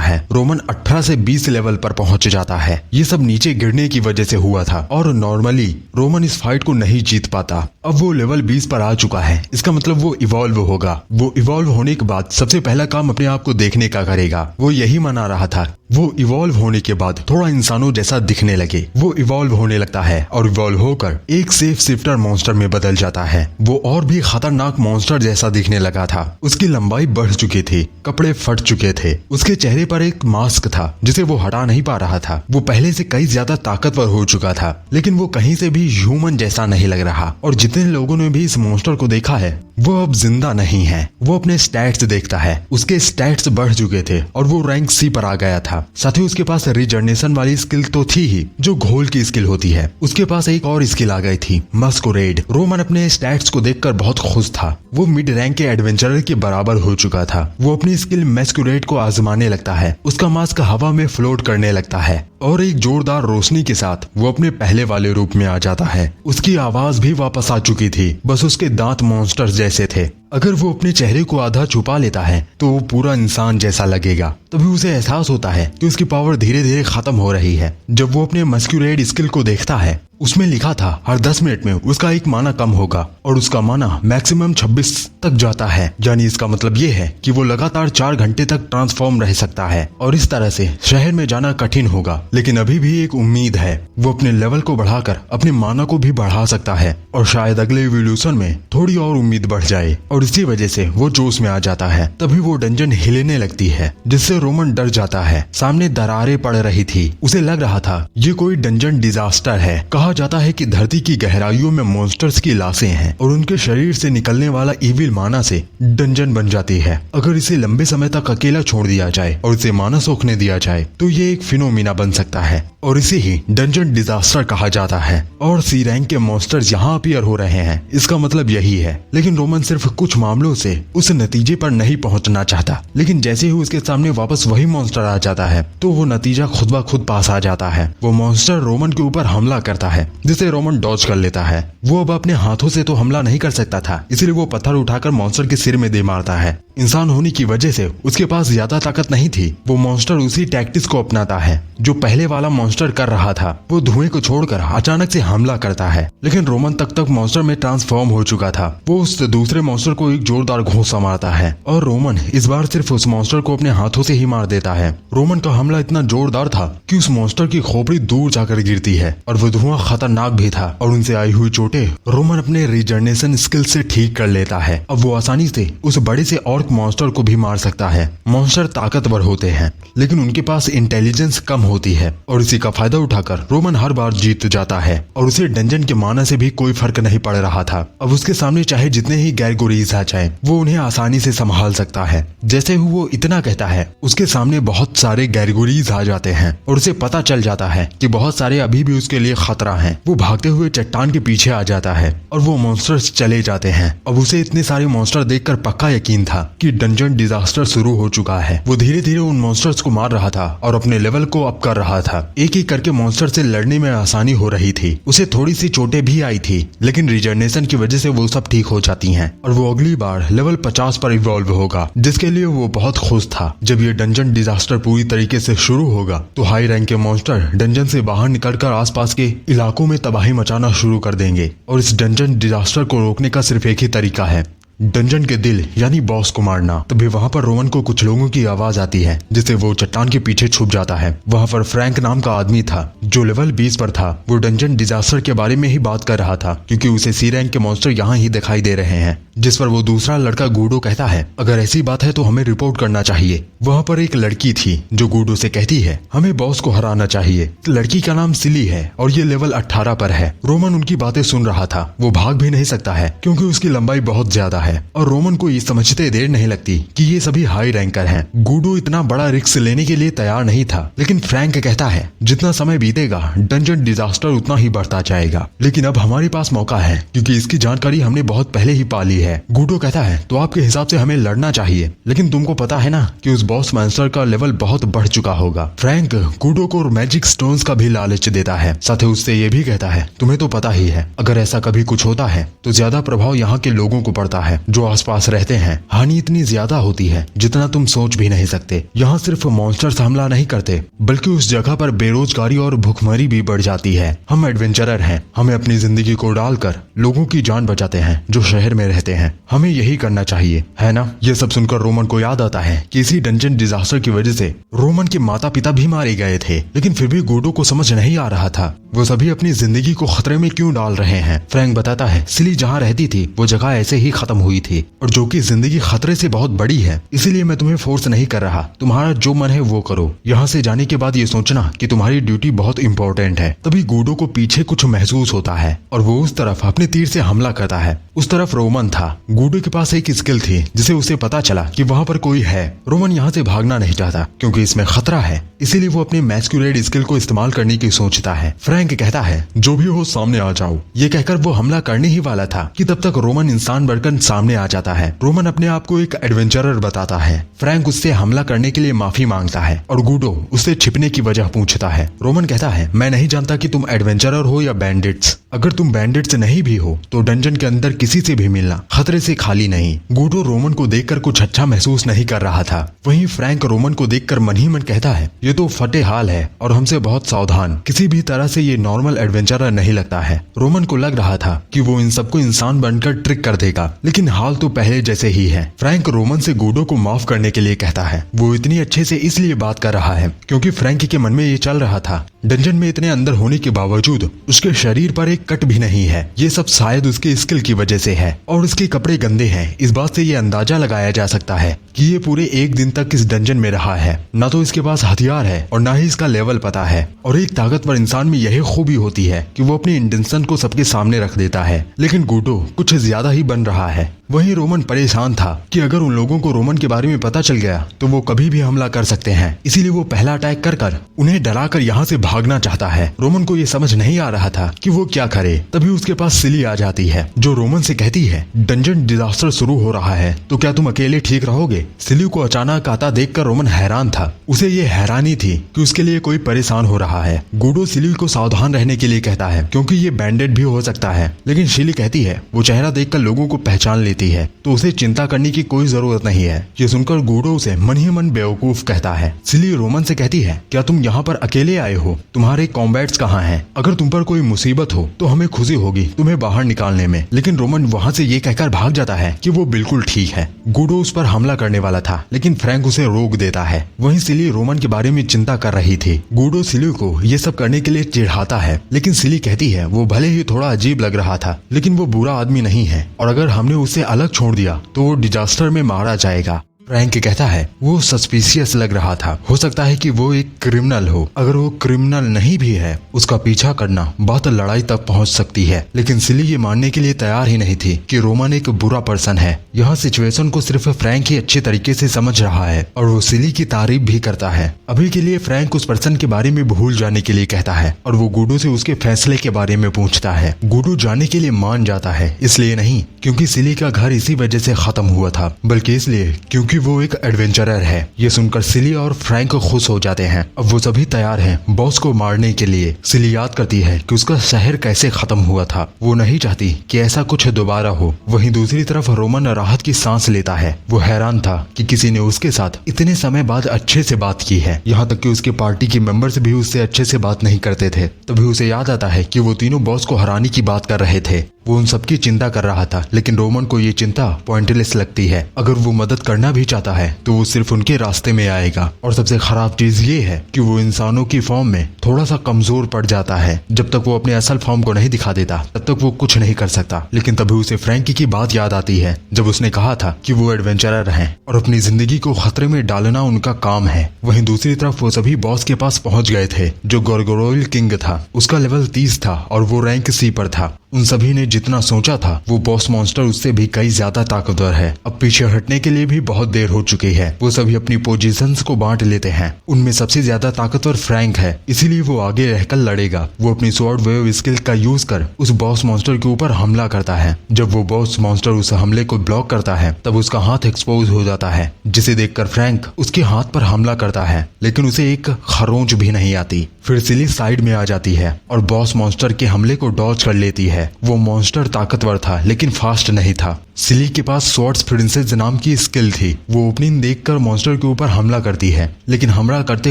Speaker 1: है। रोमन 18 से 20 लेवल पर पहुंच जाता है। ये सब नीचे गिरने की वजह से हुआ था और नॉर्मली रोमन इस फाइट को नहीं जीत पाता। अब वो लेवल 20 पर आ चुका है, इसका मतलब वो इवॉल्व होगा। वो इवॉल्व होने के बाद सबसे पहला काम अपने आप को देखने का करेगा। वो यही मना रहा था। वो इवॉल्व होने के बाद थोड़ा इंसानों जैसा दिखने लगे। वो इवॉल्व होने लगता है और इवॉल्व होकर एक सेफ शिफ्टर मॉन्स्टर में बदल जाता है। वो और भी खतरनाक मॉन्स्टर जैसा दिखने लगा था। उसकी लंबाई बढ़ चुकी थी, कपड़े फट चुके थे, उसके चेहरे पर एक मास्क था जिसे वो हटा नहीं पा रहा था। वो पहले से कई ज्यादा ताकतवर हो चुका था, लेकिन वो कहीं से भी ह्यूमन जैसा नहीं लग रहा। और जितने लोगों ने भी इस मॉन्स्टर को देखा है वो अब जिंदा नहीं है। वो अपने स्टैट्स देखता है, उसके स्टैट्स बढ़ चुके थे और वो रैंक सी पर आ गया था। साथ ही उसके पास रिजनरेशन वाली स्किल तो थी ही जो घोल की स्किल होती है। उसके पास एक और स्किल आ गई थी, मस्कुरेड। रोमन अपने स्टैट्स को देखकर बहुत खुश था। वो मिड रैंक के एडवेंचरर के बराबर हो चुका था। वो अपनी स्किल मस्कुरेड को आजमाने लगता है। उसका मास्क हवा में फ्लोट करने लगता है और एक जोरदार रोशनी के साथ वो अपने पहले वाले रूप में आ जाता है। उसकी आवाज भी वापस आ चुकी थी, बस उसके दांत मॉन्स्टर जैसे थे। अगर वो अपने चेहरे को आधा छुपा लेता है तो वो पूरा इंसान जैसा लगेगा। तभी उसे एहसास होता है कि उसकी पावर धीरे धीरे खत्म हो रही है। जब वो अपने मस्कुरेड स्किल को देखता है उसमें लिखा था हर 10 मिनट में उसका एक माना कम होगा और उसका माना मैक्सिमम 26 तक जाता है। यानी इसका मतलब ये है कि वो लगातार 4 घंटे तक ट्रांसफॉर्म रह सकता है और इस तरह से शहर में जाना कठिन होगा। लेकिन अभी भी एक उम्मीद है, वो अपने लेवल को बढ़ाकर अपने माना को भी बढ़ा सकता है और शायद अगले इवोल्यूशन में थोड़ी और उम्मीद बढ़ जाए। और इसी वजह से वो जोश में आ जाता है। तभी वो डंजन हिलने लगती है जिससे रोमन डर जाता है। सामने दरारें पड़ रही थी। उसे लग रहा था ये कोई डंजन डिजास्टर है। कहा जाता है कि धरती की गहराइयों में मॉन्स्टर्स की लाशें हैं और उनके शरीर से निकलने वाला इविल माना से डंजन बन जाती है। अगर इसे लंबे समय तक अकेला छोड़ दिया जाए और इसे माना सोखने दिया जाए तो ये एक फिनोमिना बन सकता है और इसे ही डंजन डिजास्टर कहा जाता है। और सी रैंक के मॉन्स्टर्स यहाँ अपीयर हो रहे हैं, इसका मतलब यही है। लेकिन रोमन सिर्फ कुछ मामलों से उस नतीजे पर नहीं पहुंचना चाहता। लेकिन जैसे ही उसके सामने वापस वही मॉन्स्टर आ जाता है तो वो नतीजा खुद ब खुद पास आ जाता है। वो मॉन्स्टर रोमन के ऊपर हमला करता है जिसे रोमन डॉज कर लेता है। वो अब अपने हाथों से तो हमला नहीं कर सकता था, इसलिए वो पत्थर उठाकर मॉन्स्टर के सिर में दे मारता है। इंसान होने की वजह से उसके पास ज्यादा ताकत नहीं थी। वो मॉन्स्टर उसी टैक्टिक्स को अपनाता है जो पहले वाला मॉन्स्टर कर रहा था। वो धुएं को छोड़कर अचानक से हमला करता है, लेकिन रोमन तक मॉन्स्टर में ट्रांसफॉर्म हो चुका था। वो उस दूसरे मॉन्स्टर को एक जोरदार घोंसा मारता है और रोमन इस बार सिर्फ उस मॉन्स्टर को अपने हाथों से ही मार देता है। रोमन का हमला इतना जोरदार था कि उस मॉन्स्टर की खोपड़ी दूर जाकर गिरती है और वो धुआं खतरनाक भी था और उनसे आई हुई चोटें रोमन अपने रिजनरेशन स्किल से ठीक कर लेता है। अब वो आसानी से उस बड़े से और डार्क मॉन्स्टर को भी मार सकता है। मॉन्स्टर ताकतवर होते हैं लेकिन उनके पास इंटेलिजेंस कम होती है और इसी का फायदा उठाकर रोमन हर बार जीत जाता है और उसे डंजन के माना से भी कोई फर्क नहीं पड़ रहा था। अब उसके सामने चाहे जितने ही गैरगोरीज आ जाए वो उन्हें आसानी से संभाल सकता है। जैसे ही वो इतना कहता है उसके सामने बहुत सारे गैरगोरीज आ जाते हैं और उसे पता चल जाता है कि बहुत सारे अभी भी उसके लिए खतरा है। वो भागते हुए चट्टान के पीछे आ जाता है और वो मॉन्स्टर्स चले जाते हैं। अब उसे इतने सारे मॉन्स्टर देखकर पक्का यकीन था कि डंजन डिजास्टर शुरू हो चुका है। वो धीरे धीरे उन मॉन्स्टर्स को मार रहा था और अपने लेवल को अप कर रहा था। एक एक करके मॉन्स्टर से लड़ने में आसानी हो रही थी। उसे थोड़ी सी चोटें भी आई थी लेकिन रिजनरेशन की वजह से वो सब ठीक हो जाती हैं और वो अगली बार लेवल 50 पर इवॉल्व होगा, जिसके लिए वो बहुत खुश था। जब ये डंजन डिजास्टर पूरी तरीके से शुरू होगा तो हाई रैंक के मॉन्स्टर डंजन से बाहर निकलकर आसपास के इलाकों में तबाही मचाना शुरू कर देंगे और इस डंजन डिजास्टर को रोकने का सिर्फ एक ही तरीका है, डंजन के दिल यानी बॉस को मारना। तभी वहां पर रोमन को कुछ लोगों की आवाज आती है जिससे वो चट्टान के पीछे छुप जाता है। वहां पर फ्रैंक नाम का आदमी था जो लेवल 20 पर था। वो डंजन डिजास्टर के बारे में ही बात कर रहा था क्योंकि उसे सी रैंक के मॉन्स्टर यहाँ ही दिखाई दे रहे हैं। जिस पर वो दूसरा लड़का गूडो कहता है अगर ऐसी बात है तो हमें रिपोर्ट करना चाहिए। वहाँ पर एक लड़की थी जो गूडो से कहती है हमें बॉस को हराना चाहिए। लड़की का नाम सिली है और ये लेवल 18 पर है। रोमन उनकी बातें सुन रहा था। वो भाग भी नहीं सकता है क्योंकि उसकी लंबाई बहुत ज्यादा है और रोमन को ये समझते देर नहीं लगती कि ये सभी हाई रैंकर हैं। गूडो इतना बड़ा रिस्क लेने के लिए तैयार नहीं था लेकिन फ्रैंक कहता है जितना समय बीतेगा डंजन डिजास्टर उतना ही बढ़ता जाएगा, लेकिन अब हमारे पास मौका है क्योंकि इसकी जानकारी हमने बहुत पहले ही पा ली है। गूडो कहता है तो आपके हिसाब से हमें लड़ना चाहिए, लेकिन तुमको पता है ना कि उस बॉस मॉन्स्टर का लेवल बहुत बढ़ चुका होगा। फ्रैंक गूडो को मैजिक स्टोन्स का भी लालच देता है, साथ ही उससे ये भी कहता है तुम्हें तो पता ही है अगर ऐसा कभी कुछ होता है तो ज्यादा प्रभाव यहाँ के लोगों को पड़ता है जो आसपास रहते हैं। हानि इतनी ज्यादा होती है जितना तुम सोच भी नहीं सकते। यहाँ सिर्फ मॉन्स्टर्स हमला नहीं करते बल्कि उस जगह पर बेरोजगारी और भुखमरी भी बढ़ जाती है। हम एडवेंचरर हैं, हमें अपनी जिंदगी को डालकर लोगों की जान बचाते हैं जो शहर में रहते हैं। हमें यही करना चाहिए, है ना? ये सब सुनकर रोमन को याद आता है कि इसी डंजन डिजास्टर की वजह से रोमन के माता पिता भी मारे गए थे, लेकिन फिर भी गूडो को समझ नहीं आ रहा था वो सभी अपनी जिंदगी को खतरे में क्यों डाल रहे हैं। फ्रैंक बताता है सिली जहाँ रहती थी वो जगह ऐसे ही खत्म हुई थी और जो कि जिंदगी खतरे से बहुत बड़ी है, इसीलिए मैं तुम्हें फोर्स नहीं कर रहा। तुम्हारा जो मन है वो करो। यहाँ से जाने के बाद ये सोचना कि तुम्हारी ड्यूटी बहुत इंपॉर्टेंट है। तभी गूडो को पीछे कुछ महसूस होता है और वो उस तरफ अपने तीर से हमला करता है। उस तरफ रोमन था। गूडो के पास एक स्किल थी जिसे उसे पता चला कि वहाँ पर कोई है। रोमन यहाँ से भागना नहीं चाहता क्योंकि इसमें खतरा है, इसीलिए वो अपने मैस्कुलेट स्किल को इस्तेमाल करने की सोचता है। फ्रैंक कहता है जो भी हो सामने आ जाओ। ये कहकर वो हमला करने ही वाला था कि तब तक रोमन इंसान बनकर सामने आ जाता है। रोमन अपने आप को एक एडवेंचरर बताता है। फ्रैंक उससे हमला करने के लिए माफी मांगता है और गूडो उससे छिपने की वजह पूछता है। रोमन कहता है मैं नहीं जानता कि तुम एडवेंचरर हो या बैंडिट्स। अगर तुम बैंडिट्स नहीं भी हो तो डंजन के अंदर किसी से भी मिलना खतरे से खाली नहीं। गूडो रोमन को देखकर कुछ अच्छा महसूस नहीं कर रहा था। वहीं फ्रैंक रोमन को देखकर मन ही मन कहता है ये तो फटे हाल है और हमसे बहुत सावधान। किसी भी तरह से ये नॉर्मल एडवेंचरर नहीं लगता है। रोमन को लग रहा था कि वो इन सबको इंसान बनकर ट्रिक कर देगा, लेकिन हाल तो पहले जैसे ही है। फ्रैंक रोमन से गूडो को माफ करने के लिए कहता है। वो इतनी अच्छे से इसलिए बात कर रहा है क्योंकि फ्रैंक के मन में ये चल रहा था डंजन में इतने अंदर होने के बावजूद उसके शरीर पर एक कट भी नहीं है। ये सब शायद उसके स्किल की वजह से है और उसके कपड़े गंदे हैं। इस बात से ये अंदाजा लगाया जा सकता है कि ये पूरे एक दिन तक इस डंजन में रहा है। ना तो इसके पास हथियार है और ना ही इसका लेवल पता है। और एक ताकतवर इंसान में यही खूबी होती है कि वो अपनी इंटेंशन को सबके सामने रख देता है, लेकिन गूडो कुछ ज्यादा ही बन रहा है। वहीं रोमन परेशान था कि अगर उन लोगों को रोमन के बारे में पता चल गया तो वो कभी भी हमला कर सकते हैं, इसीलिए वो पहला अटैक कर उन्हें डराकर यहाँ से भागना चाहता है। रोमन को ये समझ नहीं आ रहा था कि वो क्या करे। तभी उसके पास सिली आ जाती है जो रोमन से कहती है डंजन डिजास्टर शुरू हो रहा है तो क्या तुम अकेले ठीक रहोगे। सिली को अचानक आता देखकर रोमन हैरान था। उसे ये हैरानी थी कि उसके लिए कोई परेशान हो रहा है। गूडो सिली को सावधान रहने के लिए कहता है क्योंकि ये बैंडेड भी हो सकता है, लेकिन सिली कहती है वो चेहरा देखकर लोगों को पहचान लेती है तो उसे चिंता करने की कोई जरूरत नहीं है। ये सुनकर गूडो उसे मन ही मन बेवकूफ कहता है। सिली रोमन से कहती है क्या तुम यहाँ पर अकेले आए हो, तुम्हारे कॉम्बैट्स कहाँ हैं? अगर तुम पर कोई मुसीबत हो तो हमें खुशी होगी तुम्हें बाहर निकालने में। लेकिन रोमन वहाँ से ये कहकर भाग जाता है कि वो बिल्कुल ठीक है। गूडो उस पर हमला करने करने वाला था, लेकिन फ्रैंक उसे रोक देता है। वहीं सिली रोमन के बारे में चिंता कर रही थी। गूडो सिली को ये सब करने के लिए चिढ़ाता है, लेकिन सिली कहती है वो भले ही थोड़ा अजीब लग रहा था, लेकिन वो बुरा आदमी नहीं है और अगर हमने उसे अलग छोड़ दिया तो वो डिजास्टर में मारा जाएगा। फ्रैंक कहता है वो सस्पिशियस लग रहा था, हो सकता है कि वो एक क्रिमिनल हो। अगर वो क्रिमिनल नहीं भी है, उसका पीछा करना बात लड़ाई तक पहुंच सकती है। लेकिन सिली ये मानने के लिए तैयार ही नहीं थी कि रोमन एक बुरा पर्सन है। यहाँ सिचुएशन को सिर्फ फ्रैंक ही अच्छे तरीके से समझ रहा है और वो सिली की तारीफ भी करता है। अभी के लिए फ्रैंक उस पर्सन के बारे में भूल जाने के लिए कहता है और वो गूडो से उसके फैसले के बारे में पूछता है। गूडो जाने के लिए मान जाता है, इसलिए नहीं क्योंकि सिली का घर इसी वजह से खत्म हुआ था, बल्कि इसलिए क्योंकि वो एक एडवेंचरर है। ये सुनकर सिली और फ्रैंक खुश हो जाते हैं। अब वो सभी तैयार हैं बॉस को मारने के लिए। सिली याद करती है कि उसका शहर कैसे खत्म हुआ था। वो नहीं चाहती कि ऐसा कुछ दोबारा हो। वहीं दूसरी तरफ रोमन राहत की सांस लेता है। वो हैरान था कि किसी ने उसके साथ इतने समय बाद अच्छे से बात की है। यहाँ तक कि उसके पार्टी के मेंबर्स भी उससे अच्छे से बात नहीं करते थे। तभी उसे याद आता है कि वो तीनों बॉस को हराने की बात कर रहे थे। वो उन सबकी चिंता कर रहा था, लेकिन रोमन को ये चिंता पॉइंटलेस लगती है। अगर वो मदद करना भी चाहता है तो वो सिर्फ उनके रास्ते में आएगा। और सबसे खराब चीज ये है कि वो इंसानों की फॉर्म में थोड़ा सा कमजोर पड़ जाता है। जब तक वो अपने असल फॉर्म को नहीं दिखा देता तब तक वो कुछ नहीं कर सकता। लेकिन तभी उसे फ्रैंकी की बात याद आती है, जब उसने कहा था कि वो एडवेंचरर हैं और अपनी जिंदगी को खतरे में डालना उनका काम है। वहीं दूसरी तरफ वो सभी बॉस के पास पहुंच गए थे। जो गोरगोरोइल किंग था उसका लेवल 30 था और वो रैंक सी पर था। उन सभी ने जितना सोचा था वो बॉस मॉन्स्टर उससे भी कई ज्यादा ताकतवर है। अब पीछे हटने के लिए भी बहुत देर हो चुकी है। वो सभी अपनी पोजीशंस को बांट लेते हैं। उनमें सबसे ज्यादा ताकतवर फ्रैंक है, इसीलिए वो आगे रहकर लड़ेगा। वो अपनी स्वॉर्ड वेव स्किल का यूज कर उस बॉस मॉन्स्टर के ऊपर हमला करता है। जब वो बॉस मॉन्स्टर उस हमले को ब्लॉक करता है तब उसका हाथ एक्सपोज हो जाता है, जिसे देखकर फ्रैंक उसके हाथ पर हमला करता है, लेकिन उसे एक खरोंच भी नहीं आती। फिर सिली साइड में आ जाती है और बॉस मॉन्स्टर के हमले को डॉज कर लेती है। वो मॉन्स्टर ताकतवर था लेकिन फास्ट नहीं था। सिली के पास स्वॉर्ड्स प्रिंसेस नाम की स्किल थी। वो ओपनिंग देखकर मॉन्स्टर के ऊपर हमला करती है, लेकिन हमला करते